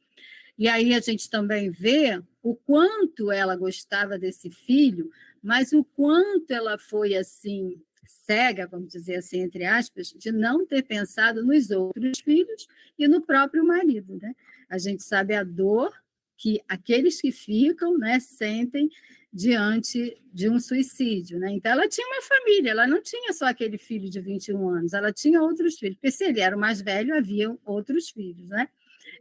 E aí a gente também vê o quanto ela gostava desse filho, mas o quanto ela foi assim cega, vamos dizer assim, entre aspas, de não ter pensado nos outros filhos e no próprio marido, né? A gente sabe a dor que aqueles que ficam, né, sentem diante de um suicídio, né? Então, ela tinha uma família, ela não tinha só aquele filho de 21 anos, ela tinha outros filhos, porque se ele era o mais velho, havia outros filhos, né?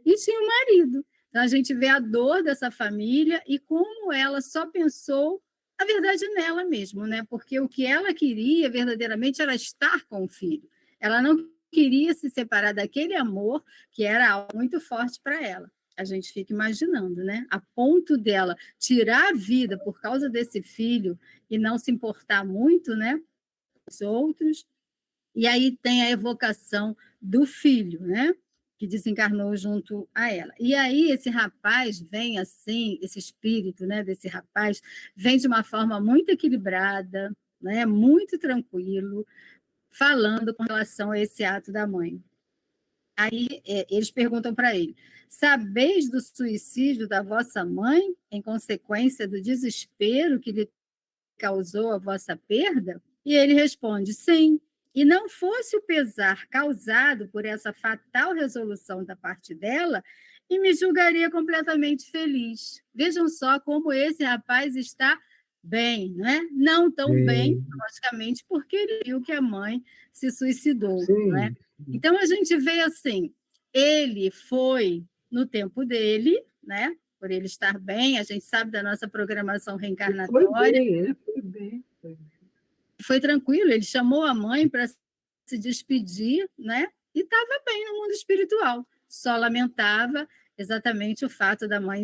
E tinha um marido. Então, a gente vê a dor dessa família e como ela só pensou, na verdade, nela mesmo, né? Porque o que ela queria verdadeiramente era estar com o filho. Ela não queria se separar daquele amor que era algo muito forte para ela. A gente fica imaginando, né? A ponto dela tirar a vida por causa desse filho e não se importar muito, né? Os outros. E aí tem a evocação do filho, né? Que desencarnou junto a ela. E aí esse rapaz vem assim, esse espírito, né, desse rapaz, vem de uma forma muito equilibrada, né, muito tranquilo, falando com relação a esse ato da mãe. Aí eles perguntam para ele: sabeis do suicídio da vossa mãe em consequência do desespero que lhe causou a vossa perda? E ele responde: sim. E não fosse o pesar causado por essa fatal resolução da parte dela, e me julgaria completamente feliz. Vejam só como esse rapaz está bem, né? Não tão bem, logicamente, porque ele viu que a mãe se suicidou, né? Então a gente vê assim, ele foi no tempo dele, né? Por ele estar bem, a gente sabe da nossa programação reencarnatória. Foi bem, né? Foi bem. Foi tranquilo, ele chamou a mãe para se despedir, né? E estava bem no mundo espiritual. Só lamentava exatamente o fato da mãe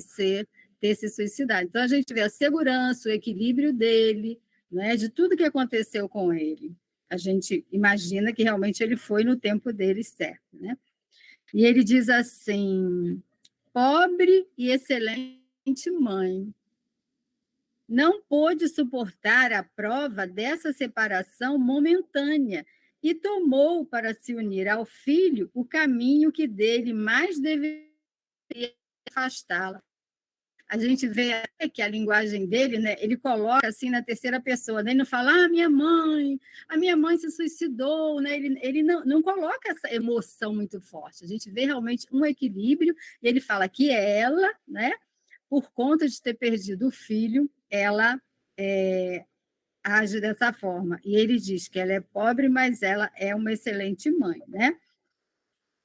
ter se suicidado. Então, a gente vê a segurança, o equilíbrio dele, né? De tudo que aconteceu com ele. A gente imagina que realmente ele foi no tempo dele certo, né? E ele diz assim: pobre e excelente mãe, não pôde suportar a prova dessa separação momentânea e tomou para se unir ao filho o caminho que dele mais deveria afastá-la. A gente vê que a linguagem dele, né, ele coloca assim na terceira pessoa, né? Ele não fala, a minha mãe se suicidou, né? Ele não coloca essa emoção muito forte. A gente vê realmente um equilíbrio, e ele fala que ela, né, por conta de ter perdido o filho, ela age dessa forma. E ele diz que ela é pobre, mas ela é uma excelente mãe, né?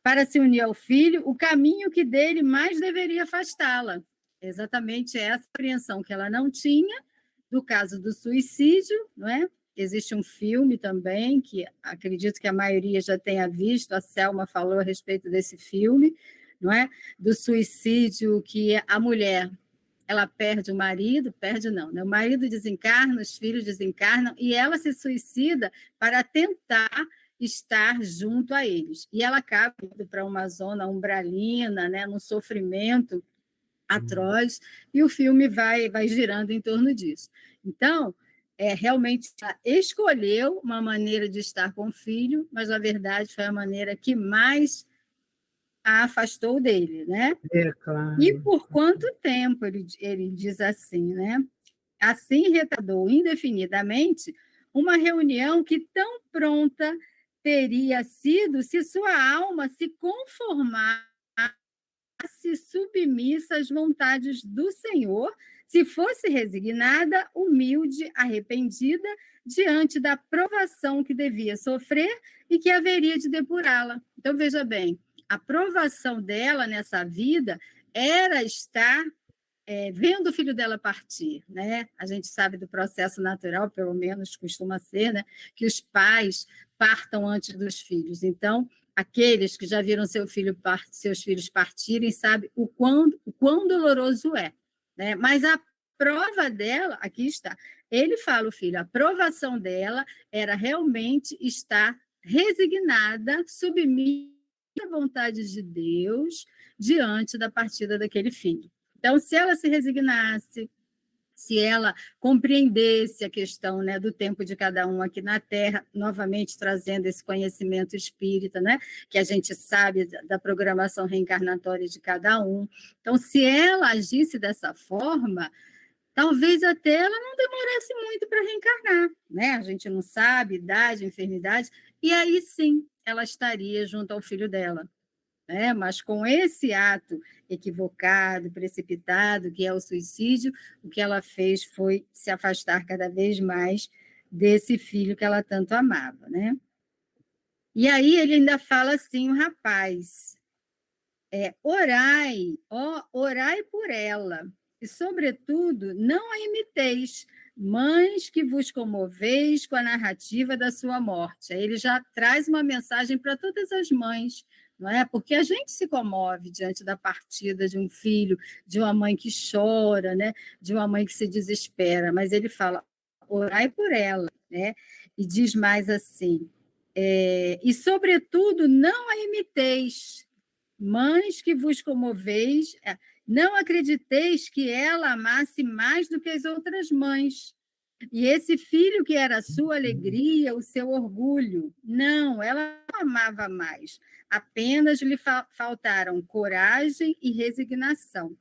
Para se unir ao filho, o caminho que dele mais deveria afastá-la. Exatamente essa apreensão que ela não tinha, do caso do suicídio, não é? Existe um filme também, que acredito que a maioria já tenha visto, a Selma falou a respeito desse filme, não é? Do suicídio que a mulher, ela perde o marido, perde não, né? O marido desencarna, os filhos desencarnam, e ela se suicida para tentar estar junto a eles. E ela acaba indo para uma zona umbralina, né? Num sofrimento atroz, e o filme vai girando em torno disso. Então, realmente ela escolheu uma maneira de estar com o filho, mas, na verdade, foi a maneira que mais a afastou dele, né? Claro. E por quanto tempo, ele diz assim, né? Assim retardou indefinidamente uma reunião que tão pronta teria sido se sua alma se conformasse submissa às vontades do Senhor, se fosse resignada, humilde, arrependida, diante da provação que devia sofrer e que haveria de depurá-la. Então, veja bem, a provação dela nessa vida era estar vendo o filho dela partir, né? A gente sabe do processo natural, pelo menos costuma ser, né? Que os pais partam antes dos filhos. Então, aqueles que já viram seus filhos partirem sabem o quão doloroso é, né? Mas a prova dela, aqui está, ele fala, o filho, a provação dela era realmente estar resignada, submissa à vontade de Deus diante da partida daquele filho. Então, se ela se resignasse, se ela compreendesse a questão, né, do tempo de cada um aqui na Terra, novamente trazendo esse conhecimento espírita, né, que a gente sabe da programação reencarnatória de cada um. Então, se ela agisse dessa forma, talvez até ela não demorasse muito para reencarnar, né? A gente não sabe, idade, enfermidade, e aí sim ela estaria junto ao filho dela. Mas com esse ato equivocado, precipitado, que é o suicídio, o que ela fez foi se afastar cada vez mais desse filho que ela tanto amava, né? E aí ele ainda fala assim, o rapaz, orai por ela, e sobretudo não a imiteis, mães que vos comoveis com a narrativa da sua morte. Aí ele já traz uma mensagem para todas as mães, não é? Porque a gente se comove diante da partida de um filho, de uma mãe que chora, né? De uma mãe que se desespera, mas ele fala, orai por ela, né? E diz mais assim, e sobretudo não a imiteis, mães que vos comoveis, não acrediteis que ela amasse mais do que as outras mães. E esse filho que era a sua alegria, o seu orgulho. Não, ela não amava mais. Apenas lhe faltaram coragem e resignação.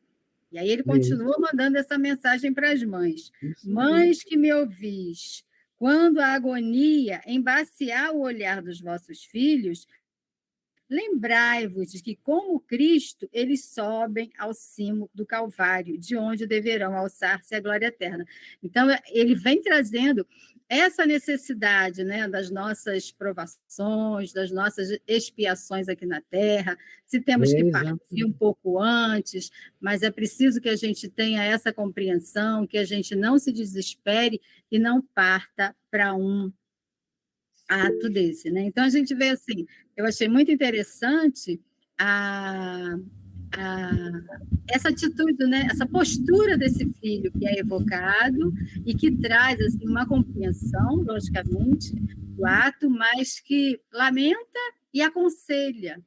E aí ele continua mandando essa mensagem para as mães. Mães que me ouvis, quando a agonia embaciar o olhar dos vossos filhos, lembrai-vos de que, como Cristo, eles sobem ao cimo do Calvário, de onde deverão alçar-se à glória eterna. Então, ele vem trazendo essa necessidade, né, das nossas provações, das nossas expiações aqui na Terra, se temos que partir um pouco antes, mas é preciso que a gente tenha essa compreensão, que a gente não se desespere e não parta para um ato desse, né? Então, a gente vê assim, eu achei muito interessante essa atitude, né? Essa postura desse filho que é evocado e que traz assim, uma compreensão, logicamente, do ato, mas que lamenta e aconselha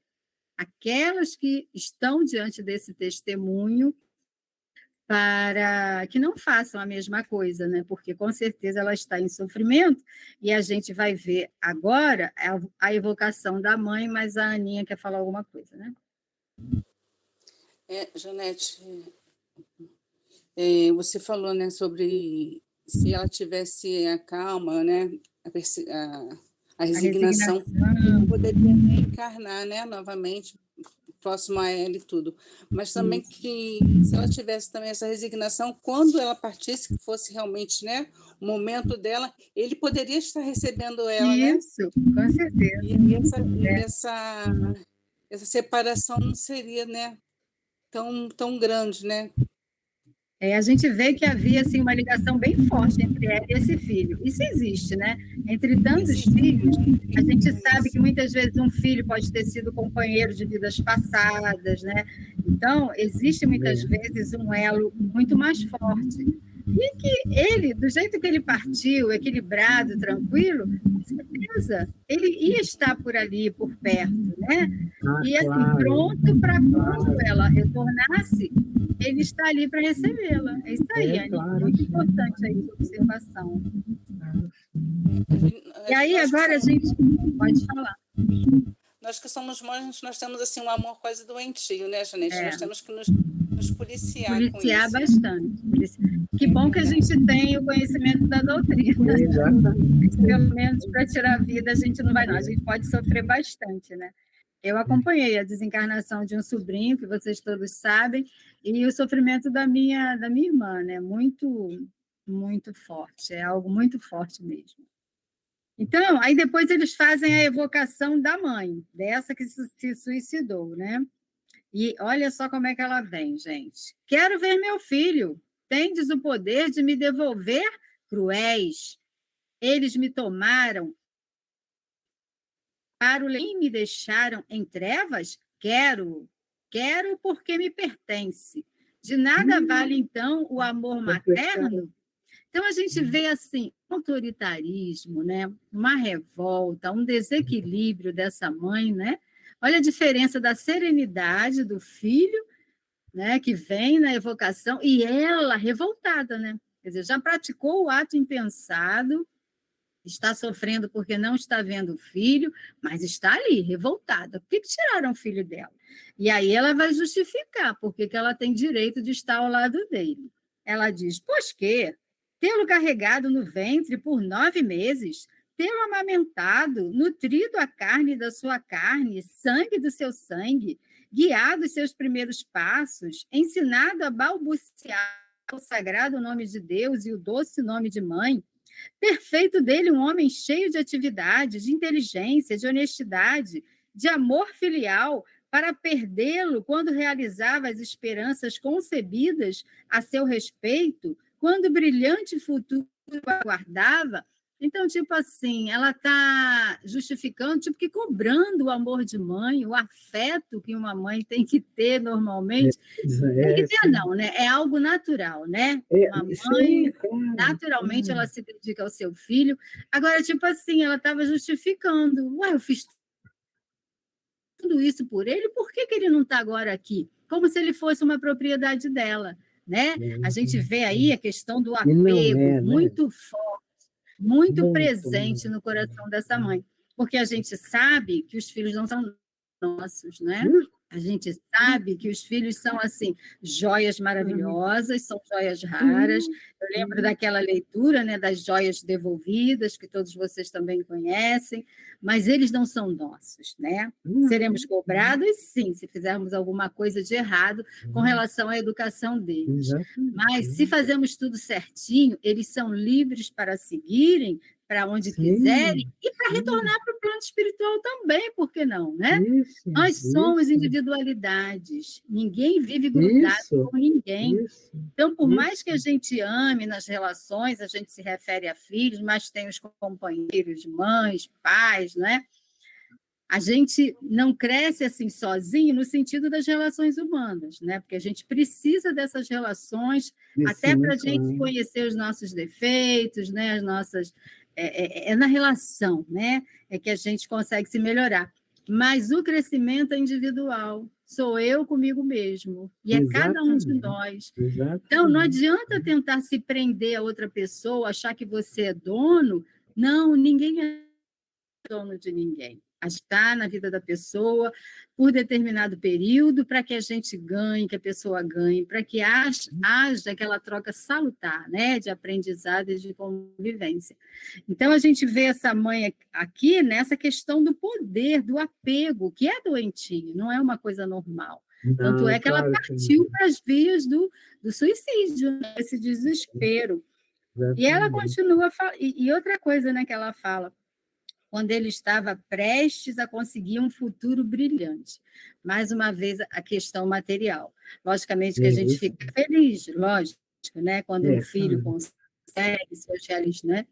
aquelas que estão diante desse testemunho para que não façam a mesma coisa, né? Porque com certeza ela está em sofrimento, e a gente vai ver agora a evocação da mãe, mas a Aninha quer falar alguma coisa, né? Janete, você falou, né, sobre se ela tivesse a calma, né, a resignação, poderia reencarnar, né, novamente, próximo a ela e tudo, mas também que se ela tivesse também essa resignação, quando ela partisse, que fosse realmente, né, o momento dela, ele poderia estar recebendo ela, Isso, né? Com certeza. E essa separação não seria, né, tão grande, né? A gente vê que havia assim, uma ligação bem forte entre ela e esse filho. Isso existe, né? Entre tantos filhos, a gente sabe que muitas vezes um filho pode ter sido companheiro de vidas passadas, né? Então, existe muitas vezes um elo muito mais forte. E que ele, do jeito que ele partiu, equilibrado, tranquilo, com certeza, ele ia estar por ali, por perto, né? E assim, pronto para quando ela retornasse, ele está ali para recebê-la. É isso aí, Anny. Muito importante aí a observação. E aí, agora a gente pode falar. Nós que somos mães, nós temos assim um amor quase doentio, né, Janete? Nós temos que nos policiar com isso. Policiar bastante. Que bom que a gente tem o conhecimento da doutrina. Pelo menos para tirar a vida a gente não vai, não. A gente pode sofrer bastante, né? Eu acompanhei a desencarnação de um sobrinho, que vocês todos sabem, e o sofrimento da minha irmã, né? Muito, muito forte. É algo muito forte mesmo. Então, aí depois eles fazem a evocação da mãe, dessa que se suicidou, né? E olha só como é que ela vem, gente. Quero ver meu filho. Tendes o poder de me devolver? Cruéis. Eles me tomaram para o e me deixaram em trevas? Quero porque me pertence. De nada vale, então, o amor materno? Então, a gente vê, assim, um autoritarismo, né? Uma revolta, um desequilíbrio dessa mãe, né? Olha a diferença da serenidade do filho, né? Que vem na evocação, e ela revoltada, né? Quer dizer, já praticou o ato impensado, está sofrendo porque não está vendo o filho, mas está ali, revoltada. Por que tiraram o filho dela? E aí ela vai justificar por que ela tem direito de estar ao lado dele. Ela diz, pois que tê-lo carregado no ventre por 9 meses, tê-lo amamentado, nutrido a carne da sua carne, sangue do seu sangue, guiado os seus primeiros passos, ensinado a balbuciar o sagrado nome de Deus e o doce nome de mãe, perfeito dele um homem cheio de atividade, de inteligência, de honestidade, de amor filial, para perdê-lo quando realizava as esperanças concebidas a seu respeito, quando o brilhante futuro aguardava, Então, tipo assim, ela está justificando, tipo que cobrando o amor de mãe, o afeto que uma mãe tem que ter normalmente. Tem que ter, não, né? É algo natural, né? Uma mãe, naturalmente, ela se dedica ao seu filho. Agora, tipo assim, ela estava justificando. Ué, eu fiz tudo isso por ele, por que ele não está agora aqui? Como se ele fosse uma propriedade dela, né? A gente vê aí a questão do apego muito forte, muito presente no coração dessa mãe, porque a gente sabe que os filhos não são nossos, né? A gente sabe que os filhos são, assim, joias maravilhosas, são joias raras. Eu lembro daquela leitura, né, das joias devolvidas, que todos vocês também conhecem, mas eles não são nossos, né? Seremos cobrados, sim, se fizermos alguma coisa de errado com relação à educação deles. Mas, se fazemos tudo certinho, eles são livres para seguirem para onde quiserem e para retornar para o plano espiritual também, por que não, né? Nós somos individualidades, ninguém vive grudado com ninguém. Então, por mais que a gente ame nas relações, a gente se refere a filhos, mas tem os companheiros, mães, pais, né? A gente não cresce assim sozinho no sentido das relações humanas, né? Porque a gente precisa dessas relações até para a gente conhecer os nossos defeitos, né? As nossas é na relação, né? É que a gente consegue se melhorar. Mas o crescimento é individual. Sou eu comigo mesmo e é cada um de nós. Então não adianta tentar se prender a outra pessoa, achar que você é dono. Não, ninguém é dono de ninguém. A gente está na vida da pessoa por determinado período para que a gente ganhe, que a pessoa ganhe, para que haja aquela troca salutar, né, de aprendizado e de convivência. Então, a gente vê essa mãe aqui nessa questão do poder, do apego, que é doentio, não é uma coisa normal. Tanto é que ela partiu para as vias do suicídio, esse desespero. E ela continua... E outra coisa, né, que ela fala, quando ele estava prestes a conseguir um futuro brilhante. Mais uma vez, a questão material. Logicamente que a gente fica feliz, lógico, né? Quando um filho consegue seus reais, né?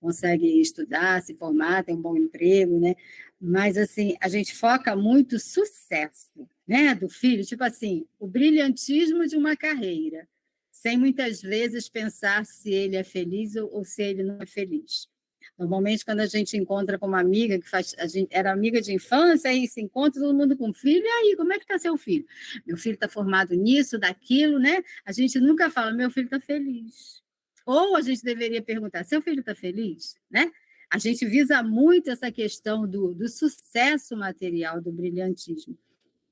Consegue estudar, se formar, ter um bom emprego, né? Mas, assim, a gente foca muito no sucesso, né? Do filho, tipo assim, o brilhantismo de uma carreira, sem muitas vezes pensar se ele é feliz ou se ele não é feliz. Normalmente, quando a gente encontra com uma amiga que a gente era amiga de infância, aí se encontra todo mundo com filho, e aí, como é que está seu filho? Meu filho está formado nisso, daquilo, né? A gente nunca fala, meu filho está feliz. Ou a gente deveria perguntar, seu filho está feliz? Né? A gente visa muito essa questão do sucesso material, do brilhantismo.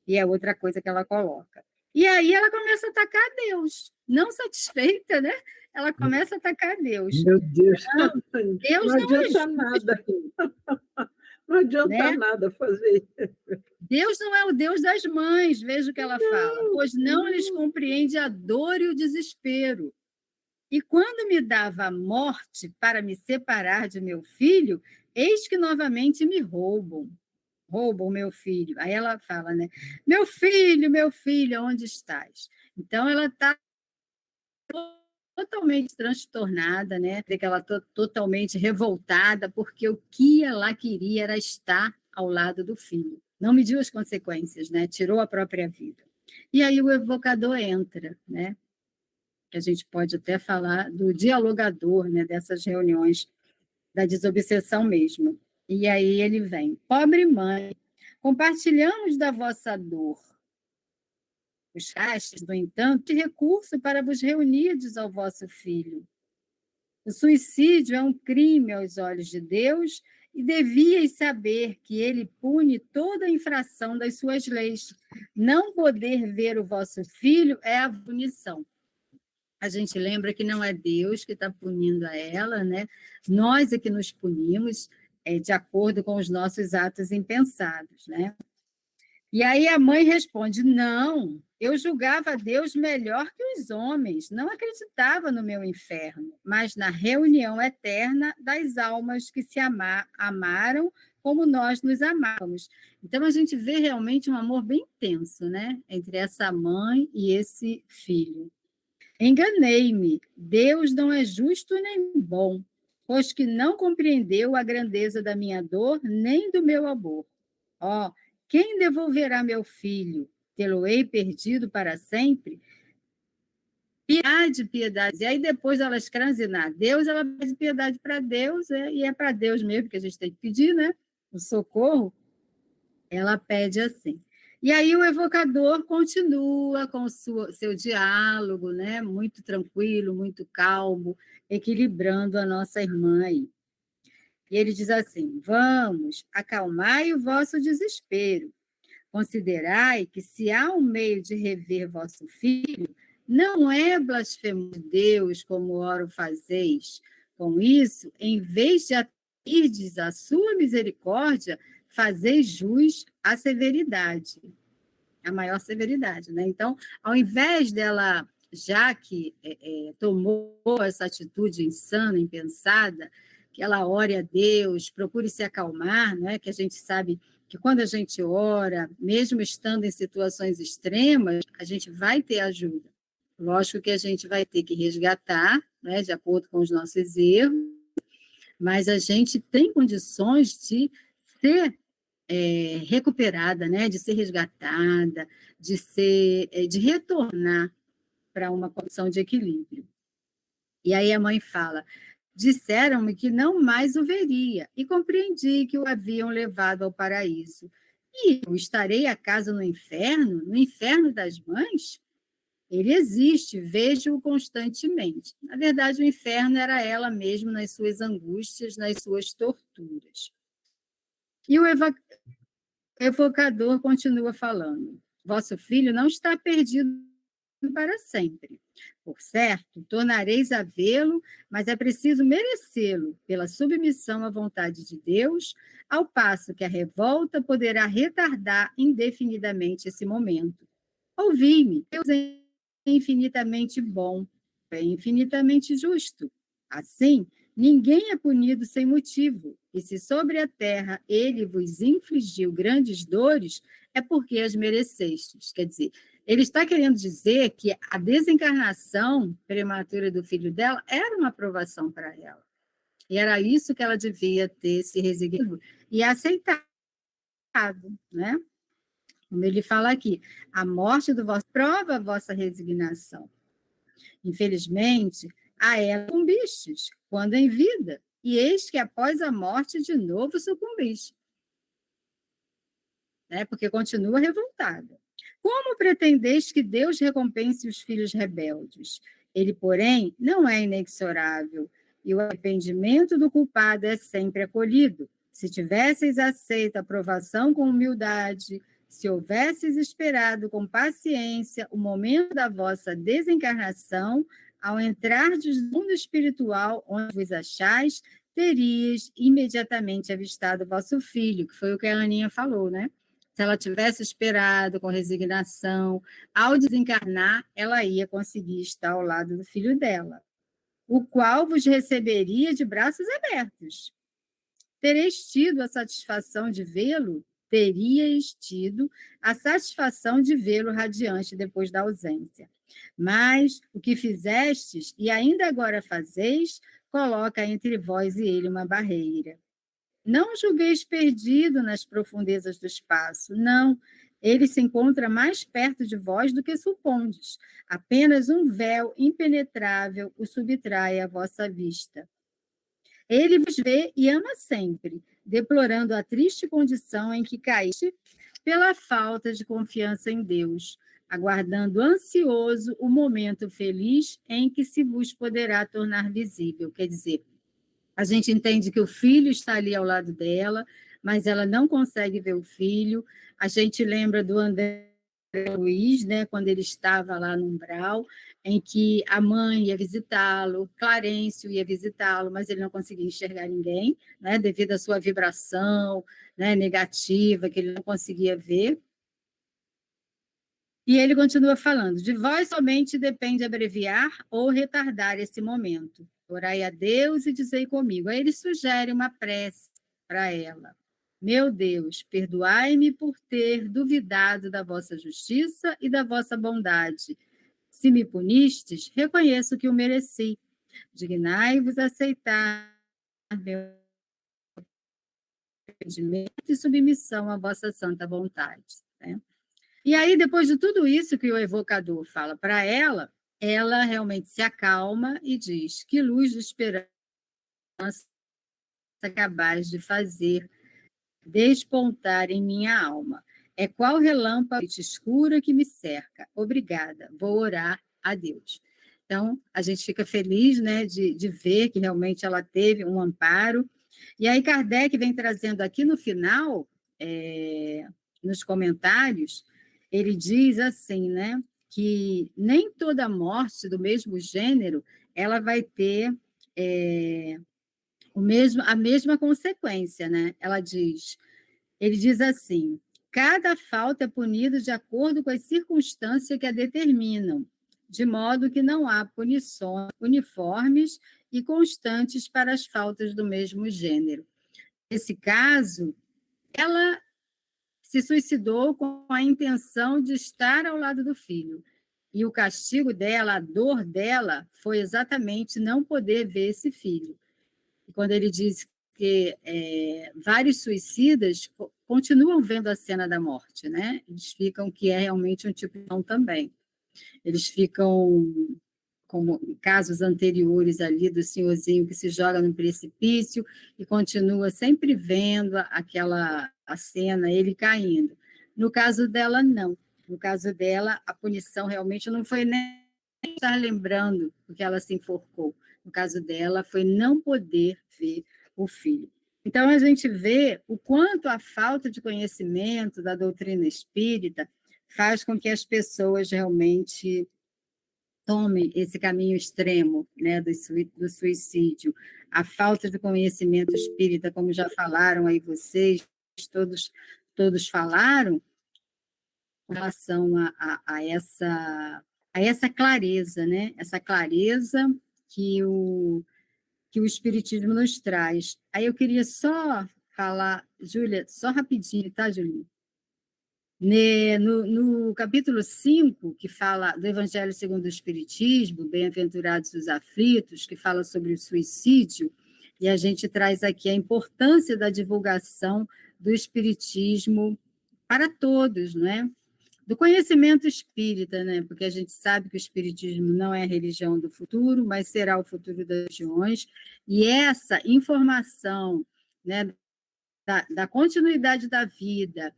E é outra coisa que ela coloca. E aí ela começa a atacar Deus. Não satisfeita, né? Ela começa a atacar Deus. Meu Deus, Deus não adianta nada. Não adianta nada fazer. Deus não é o Deus das mães, veja o que ela fala. Pois não lhes compreende a dor e o desespero. E quando me dava a morte para me separar de meu filho, eis que novamente me roubam meu filho. Aí ela fala, né? Meu filho, onde estás? Então, ela está totalmente transtornada, né? Ela está totalmente revoltada, porque o que ela queria era estar ao lado do filho. Não mediu as consequências, né? Tirou a própria vida. E aí o evocador entra, né? Que a gente pode até falar do dialogador, né? Dessas reuniões da desobsessão mesmo. E aí ele vem, pobre mãe, compartilhamos da vossa dor. Buscastes, no entanto, de recurso para vos reunirdes ao vosso filho. O suicídio é um crime aos olhos de Deus e devíeis saber que ele pune toda infração das suas leis. Não poder ver o vosso filho é a punição. A gente lembra que não é Deus que está punindo a ela, né? Nós é que nos punimos de acordo com os nossos atos impensados, né? E aí a mãe responde, não, eu julgava Deus melhor que os homens, não acreditava no meu inferno, mas na reunião eterna das almas que se amaram como nós nos amávamos. Então, a gente vê realmente um amor bem intenso, né? Entre essa mãe e esse filho. Enganei-me, Deus não é justo nem bom, pois que não compreendeu a grandeza da minha dor, nem do meu amor. Ó, quem devolverá meu filho? Tê-lo-ei perdido para sempre? Piedade, piedade. E aí depois ela escranzinar Deus, ela pede piedade para Deus, e é para Deus mesmo que a gente tem que pedir, né? O socorro, ela pede assim. E aí o evocador continua com o seu diálogo, né? Muito tranquilo, muito calmo, equilibrando a nossa irmã aí. E ele diz assim: vamos, acalmai o vosso desespero. Considerai que se há um meio de rever vosso filho, não é blasfemo de Deus, como ora o fazeis. Com isso, em vez de atrairdes a sua misericórdia, fazeis jus à severidade, a maior severidade, né? Então, ao invés dela, já que tomou essa atitude insana, impensada, que ela ore a Deus, procure se acalmar, né? Que a gente sabe que quando a gente ora, mesmo estando em situações extremas, a gente vai ter ajuda. Lógico que a gente vai ter que resgatar, né, de acordo com os nossos erros, mas a gente tem condições de ser recuperada, né, de ser resgatada, de retornar para uma condição de equilíbrio. E aí a mãe fala: disseram-me que não mais o veria, e compreendi que o haviam levado ao paraíso. E eu estarei acaso no inferno das mães? Ele existe, vejo-o constantemente. Na verdade, o inferno era ela mesma nas suas angústias, nas suas torturas. E o evocador continua falando: vosso filho não está perdido para sempre. Por certo, tornareis a vê-lo, mas é preciso merecê-lo pela submissão à vontade de Deus, ao passo que a revolta poderá retardar indefinidamente esse momento. Ouvi-me, Deus é infinitamente bom, é infinitamente justo. Assim, ninguém é punido sem motivo, e se sobre a terra ele vos infligiu grandes dores, é porque as merecestes. Quer dizer, ele está querendo dizer que a desencarnação prematura do filho dela era uma aprovação para ela. E era isso que ela devia ter se resignado e aceitado, né? Como ele fala aqui, a morte do vosso prova a vossa resignação. Infelizmente, a ela sucumbistes, quando em vida, e eis que após a morte de novo sucumbiste. Né? Porque continua revoltada. Como pretendeis que Deus recompense os filhos rebeldes? Ele, porém, não é inexorável, e o arrependimento do culpado é sempre acolhido. Se tivesseis aceito a provação com humildade, se houvesseis esperado com paciência o momento da vossa desencarnação, ao entrardes no mundo espiritual onde vos achais, terias imediatamente avistado vosso filho, que foi o que a Aninha falou, né? Se ela tivesse esperado com resignação, ao desencarnar, ela ia conseguir estar ao lado do filho dela, o qual vos receberia de braços abertos. Tereis tido a satisfação de vê-lo? Teríeis tido a satisfação de vê-lo radiante depois da ausência. Mas o que fizestes, e ainda agora fazeis, coloca entre vós e ele uma barreira. Não julgueis perdido nas profundezas do espaço, não. Ele se encontra mais perto de vós do que supondes. Apenas um véu impenetrável o subtrai à vossa vista. Ele vos vê e ama sempre, deplorando a triste condição em que caíste pela falta de confiança em Deus, aguardando ansioso o momento feliz em que se vos poderá tornar visível. Quer dizer, a gente entende que o filho está ali ao lado dela, mas ela não consegue ver o filho. A gente lembra do André Luiz, né, quando ele estava lá no umbral, em que a mãe ia visitá-lo, Clarencio ia visitá-lo, mas ele não conseguia enxergar ninguém, né, devido à sua vibração, né, negativa, que ele não conseguia ver. E ele continua falando: de vós somente depende abreviar ou retardar esse momento. Orai a Deus e dizei comigo. Aí ele sugere uma prece para ela. Meu Deus, perdoai-me por ter duvidado da vossa justiça e da vossa bondade. Se me punistes, reconheço que o mereci. Dignai-vos aceitar meu entendimento e submissão à vossa santa vontade. Né? E aí, depois de tudo isso que o evocador fala para ela, ela realmente se acalma e diz: que luz de esperança capaz de fazer despontar em minha alma. É qual relâmpago escura que me cerca. Obrigada, vou orar a Deus. Então, a gente fica feliz, né, de ver que realmente ela teve um amparo. E aí, Kardec vem trazendo aqui no final, nos comentários, ele diz assim, né, que nem toda morte do mesmo gênero ela vai ter a mesma consequência, né? Ele diz assim: cada falta é punida de acordo com as circunstâncias que a determinam, de modo que não há punições uniformes e constantes para as faltas do mesmo gênero. Nesse caso, ela se suicidou com a intenção de estar ao lado do filho. E o castigo dela, a dor dela, foi exatamente não poder ver esse filho. E quando ele diz que vários suicidas continuam vendo a cena da morte, né? Eles ficam que é realmente um tipo de não também. Eles ficam, como em casos anteriores ali do senhorzinho que se joga no precipício e continua sempre vendo a cena, ele caindo. No caso dela, não. No caso dela, a punição realmente não foi nem estar lembrando porque ela se enforcou. No caso dela, foi não poder ver o filho. Então, a gente vê o quanto a falta de conhecimento da doutrina espírita faz com que as pessoas realmente tomem esse caminho extremo, né, do suicídio. A falta de conhecimento espírita, como já falaram aí vocês, todos falaram, em relação a essa clareza, né? Essa clareza que o Espiritismo nos traz. Aí eu queria só falar, Júlia, só rapidinho, tá, Júlia? No capítulo 5, que fala do Evangelho segundo o Espiritismo, Bem-aventurados os aflitos, que fala sobre o suicídio, e a gente traz aqui a importância da divulgação do Espiritismo para todos, não é? Do conhecimento espírita, né? Porque a gente sabe que o espiritismo não é a religião do futuro, mas será o futuro das religiões, e essa informação, né, da continuidade da vida,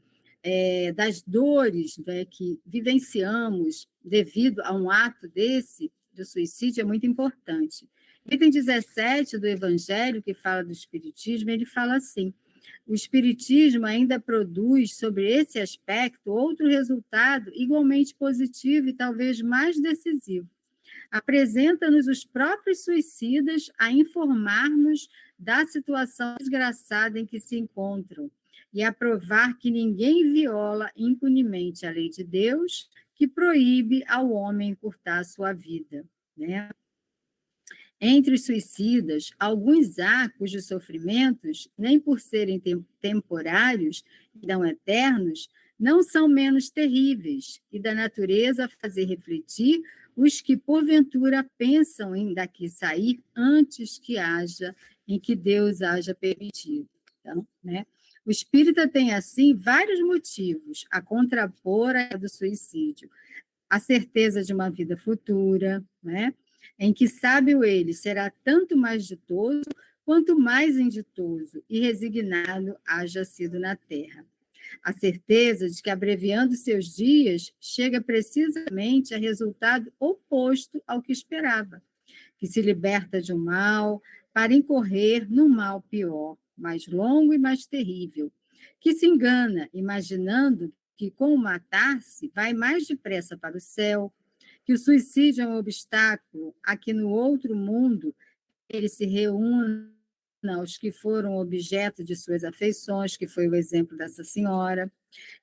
das dores, né, que vivenciamos devido a um ato do suicídio, é muito importante. Item 17 do Evangelho, que fala do espiritismo, ele fala assim: o Espiritismo ainda produz, sobre esse aspecto, outro resultado igualmente positivo e talvez mais decisivo. Apresenta-nos os próprios suicidas a informar-nos da situação desgraçada em que se encontram e a provar que ninguém viola impunemente a lei de Deus, que proíbe ao homem encurtar a sua vida, né? Entre os suicidas, alguns há cujos sofrimentos, nem por serem temporários e não eternos, não são menos terríveis, e da natureza fazer refletir os que, porventura, pensam em daqui sair antes em que Deus haja permitido. Então, né? O espírita tem, assim, vários motivos a contrapor a do suicídio. A certeza de uma vida futura, né? Em que sábio ele será tanto mais ditoso, quanto mais inditoso e resignado haja sido na terra. A certeza de que, abreviando seus dias, chega precisamente a resultado oposto ao que esperava, que se liberta de um mal para incorrer num mal pior, mais longo e mais terrível, que se engana, imaginando que, com o matar-se, vai mais depressa para o céu, que o suicídio é um obstáculo a que no outro mundo ele se reúna aos que foram objeto de suas afeições, que foi o exemplo dessa senhora,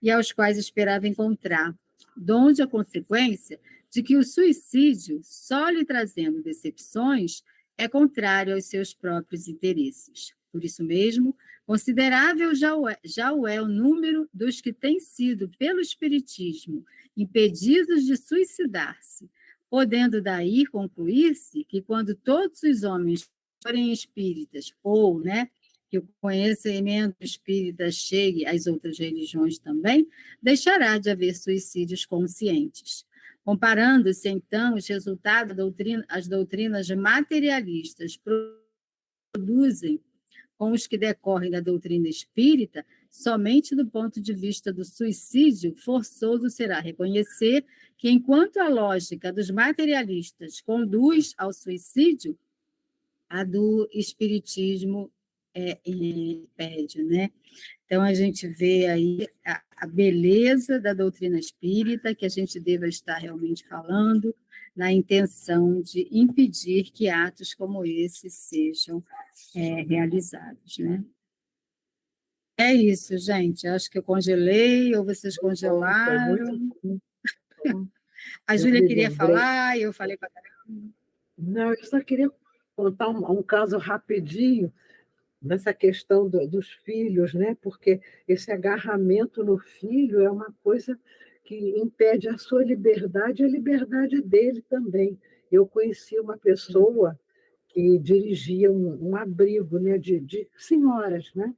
e aos quais esperava encontrar, donde a consequência de que o suicídio, só lhe trazendo decepções, é contrário aos seus próprios interesses. Por isso mesmo, considerável já o é o número dos que têm sido, pelo Espiritismo, impedidos de suicidar-se, podendo daí concluir-se que, quando todos os homens forem espíritas, ou, né, que o conhecimento espírita chegue às outras religiões também, deixará de haver suicídios conscientes. Comparando-se, então, os resultados as doutrinas materialistas produzem com os que decorrem da doutrina espírita, somente do ponto de vista do suicídio, forçoso será reconhecer que, enquanto a lógica dos materialistas conduz ao suicídio, a do espiritismo impede, né? Então, a gente vê aí a beleza da doutrina espírita, que a gente deva estar realmente falando, na intenção de impedir que atos como esse sejam realizados, né? É isso, gente. Acho que eu congelei, ou vocês congelaram. A Júlia queria falar, eu falei para caramba. Não, eu só queria contar um caso rapidinho nessa questão dos filhos, né? Porque esse agarramento no filho é uma coisa que impede a sua liberdade e a liberdade dele também. Eu conheci uma pessoa que dirigia um abrigo, né, de senhoras, né?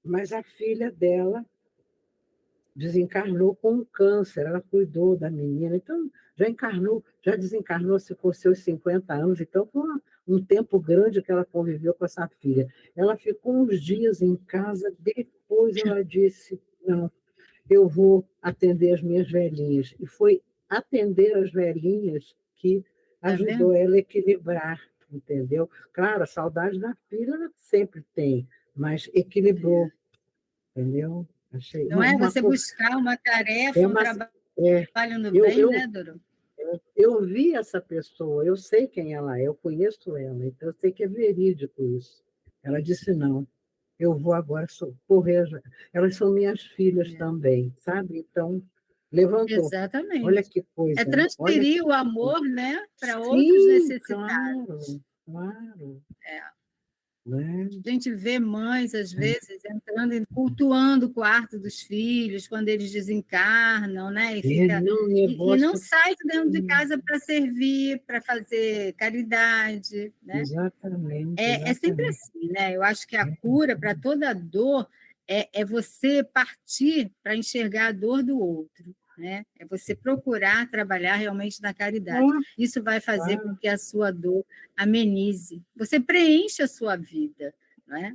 Mas a filha dela desencarnou com um câncer, ela cuidou da menina, então já desencarnou se com seus 50 anos, então foi um tempo grande que ela conviveu com essa filha. Ela ficou uns dias em casa, depois ela disse, não, eu vou atender as minhas velhinhas. E foi atender as velhinhas que ajudou ela a equilibrar, entendeu? Claro, a saudade da filha ela sempre tem, mas equilibrou, entendeu? Achei Não é você buscar uma tarefa, um trabalho no bem, né, Doro? Eu vi essa pessoa, eu sei quem ela é, eu conheço ela, então eu sei que é verídico isso. Ela disse, não, eu vou agora socorrer, elas são minhas filhas também, sabe? Então, levantou. Exatamente. Olha que coisa. É transferir o amor, né, para outros Sim, necessitados. Claro. A gente vê mães, às vezes, entrando e cultuando o quarto dos filhos quando eles desencarnam, né? E não sai de dentro de casa para servir, para fazer caridade, né? Exatamente. É sempre assim, né? Eu acho que a cura para toda dor é você partir para enxergar a dor do outro, né? É você procurar trabalhar realmente na caridade. Isso vai fazer com que a sua dor amenize. Você preenche a sua vida, não é?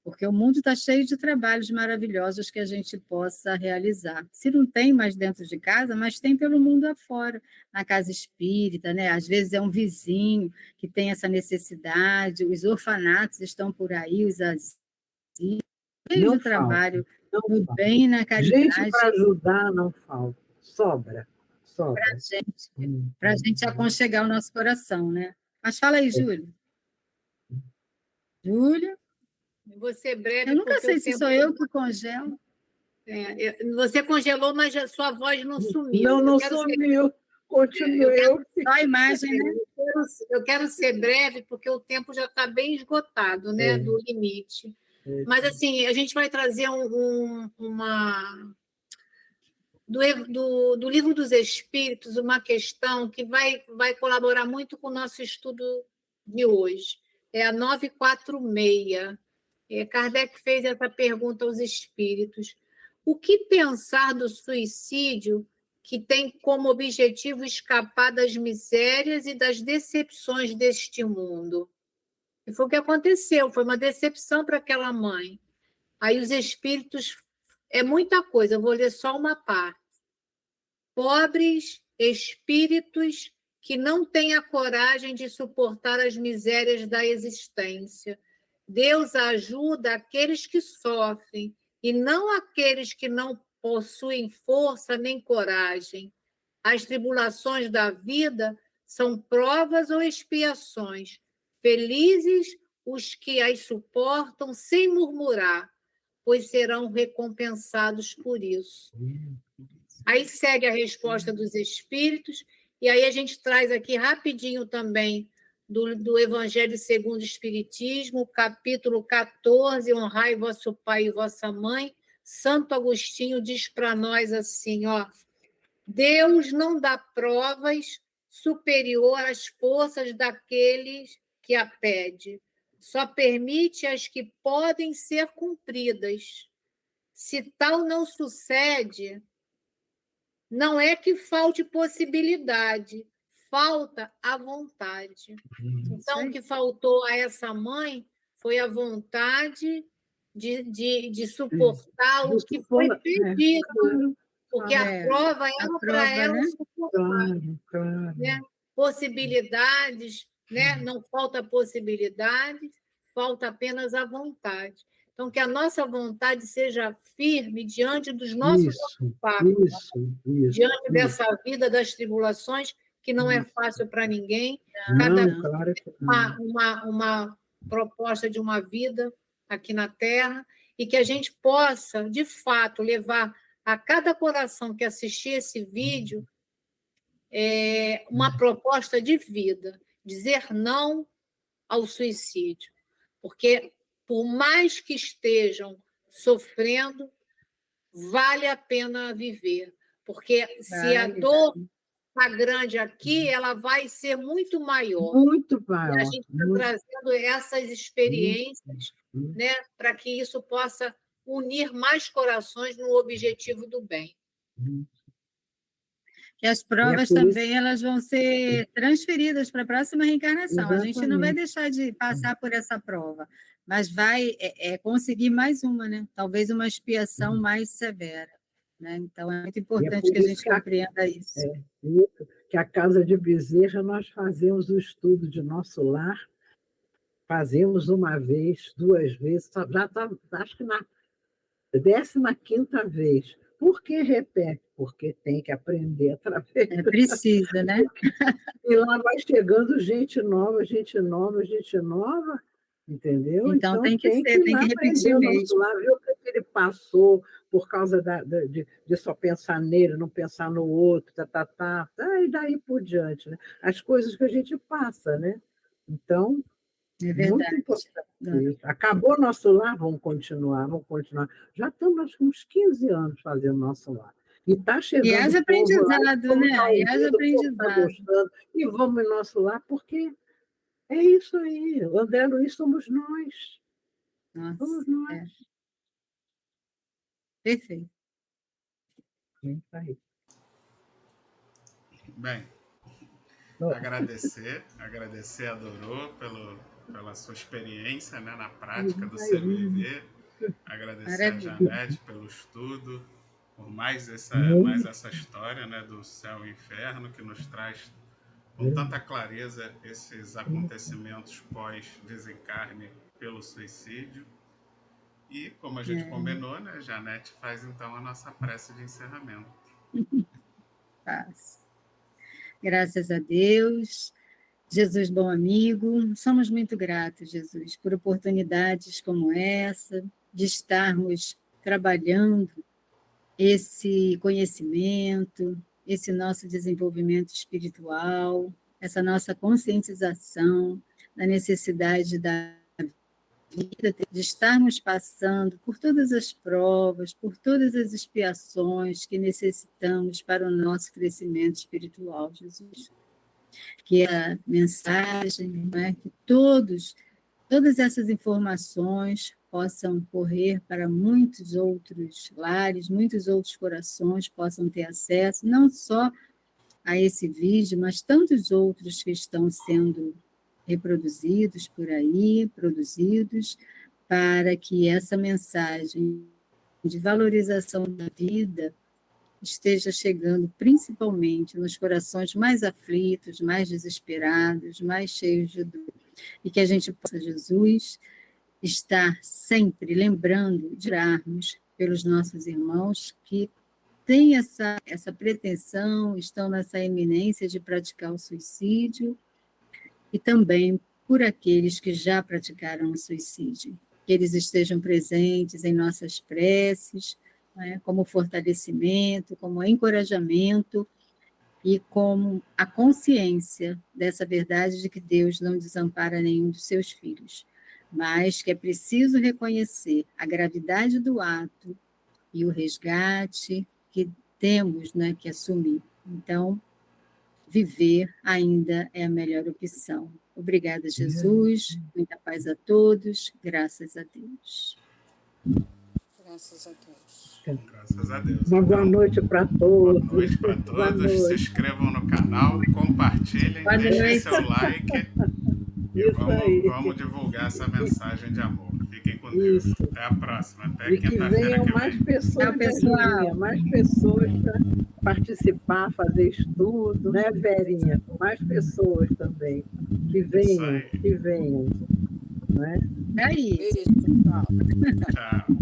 Porque o mundo está cheio de trabalhos maravilhosos que a gente possa realizar. Se não tem mais dentro de casa, mas tem pelo mundo afora, na casa espírita, né? Às vezes é um vizinho que tem essa necessidade, os orfanatos estão por aí, os asilos, cheio de trabalho no bem e na caridade. Gente para ajudar não falta, sobra. Para a gente aconchegar o nosso coração, né? Mas fala aí, Júlia. Júlia? Vou ser breve. Eu nunca sei se sou eu que congelo. Você congelou, mas a sua voz não sumiu. Não sumiu. Continuou. Só a imagem, né? Eu quero ser breve, porque o tempo já está bem esgotado, né? Do limite. Mas, assim, a gente vai trazer do Livro dos Espíritos uma questão que vai colaborar muito com o nosso estudo de hoje. É a 946. Kardec fez essa pergunta aos espíritos. O que pensar do suicídio que tem como objetivo escapar das misérias e das decepções deste mundo? E foi o que aconteceu, foi uma decepção para aquela mãe. Aí os espíritos... É muita coisa, eu vou ler só uma parte. Pobres espíritos que não têm a coragem de suportar as misérias da existência. Deus ajuda aqueles que sofrem e não aqueles que não possuem força nem coragem. As tribulações da vida são provas ou expiações. Felizes os que as suportam sem murmurar, pois serão recompensados por isso. Aí segue a resposta dos espíritos, e aí a gente traz aqui rapidinho também do Evangelho segundo o Espiritismo, capítulo 14, honrai vosso pai e vossa mãe. Santo Agostinho diz para nós assim, ó, Deus não dá provas superior às forças daqueles que a pede, só permite as que podem ser cumpridas. Se tal não sucede, não é que falte possibilidade, falta a vontade. Então, o que faltou a essa mãe foi a vontade de suportar o que foi pedido, porque a prova era para ela, né? Suportar. Claro. Né? Possibilidades, né? Não falta possibilidades, falta apenas a vontade. Então, que a nossa vontade seja firme diante dos nossos obstáculos, diante dessa vida das tribulações, que não é fácil para ninguém. Cada uma proposta de uma vida aqui na Terra, e que a gente possa, de fato, levar a cada coração que assistir esse vídeo uma proposta de vida, dizer não ao suicídio. Porque, por mais que estejam sofrendo, vale a pena viver. Porque se a dor está grande aqui, ela vai ser muito maior. Muito maior. E a gente está trazendo essas experiências, né, para que isso possa unir mais corações no objetivo do bem. E as provas também elas vão ser transferidas para a próxima reencarnação. Exatamente. A gente não vai deixar de passar por essa prova, mas vai conseguir mais uma, né? Talvez uma expiação mais severa. Né? Então, é muito importante que a gente compreenda isso. Que a Casa de Bezerra, nós fazemos o estudo de nosso lar, fazemos uma vez, 2 vezes, já está, acho que na 15ª vez. Por que repete? Porque tem que aprender através. Precisa, né? E lá vai chegando gente nova, entendeu? Então tem que repetir mesmo. Lá, ver o que ele passou por causa de só pensar nele, não pensar no outro, e daí por diante. Né? As coisas que a gente passa, né? Então, muito importante. Acabou nosso lar, vamos continuar. Já estamos acho que uns 15 anos fazendo nosso lar. E está chegando. E haja aprendizado, né? E haja aprendizado. E vamos em nosso lar, porque é isso aí. O André Luiz somos nós. Somos nós. Perfeito. Bem, agradecer a Dorô pela sua experiência, né, na prática do CVV, agradecer a Janete pelo estudo, por mais essa história, né, do céu e inferno, que nos traz com tanta clareza esses acontecimentos pós-desencarne pelo suicídio. E, como a gente combinou, né, Janete faz então a nossa prece de encerramento. Paz. Graças a Deus. Jesus, bom amigo, somos muito gratos, Jesus, por oportunidades como essa, de estarmos trabalhando esse conhecimento, esse nosso desenvolvimento espiritual, essa nossa conscientização da necessidade da vida, de estarmos passando por todas as provas, por todas as expiações que necessitamos para o nosso crescimento espiritual, Jesus. Que a mensagem, né, que todas essas informações possam correr para muitos outros lares, muitos outros corações possam ter acesso, não só a esse vídeo, mas tantos outros que estão sendo reproduzidos por aí, produzidos, para que essa mensagem de valorização da vida esteja chegando principalmente nos corações mais aflitos, mais desesperados, mais cheios de dor. E que a gente possa, Jesus, estar sempre lembrando de orarmos pelos nossos irmãos que têm essa pretensão, estão nessa iminência de praticar o suicídio, e também por aqueles que já praticaram o suicídio. Que eles estejam presentes em nossas preces, né, como fortalecimento, como encorajamento e como a consciência dessa verdade de que Deus não desampara nenhum dos seus filhos, mas que é preciso reconhecer a gravidade do ato e o resgate que temos, né, que assumir. Então, viver ainda é a melhor opção. Obrigada, Jesus. Muita paz a todos. Graças a Deus. Graças a Deus. Graças a Deus. Uma boa noite para todos. Boa noite para todos. Se inscrevam no canal, compartilhem, deixem seu like. E vamos divulgar essa mensagem de amor. Fiquem com Deus. Isso. Até a próxima. Até E que quinta-feira venham que mais vem. pessoas, Verinha, mais pessoas para participar, fazer estudo, né, Verinha? Mais pessoas também. Que venham, que venham. Né? Aí. Beijo, pessoal. Tchau.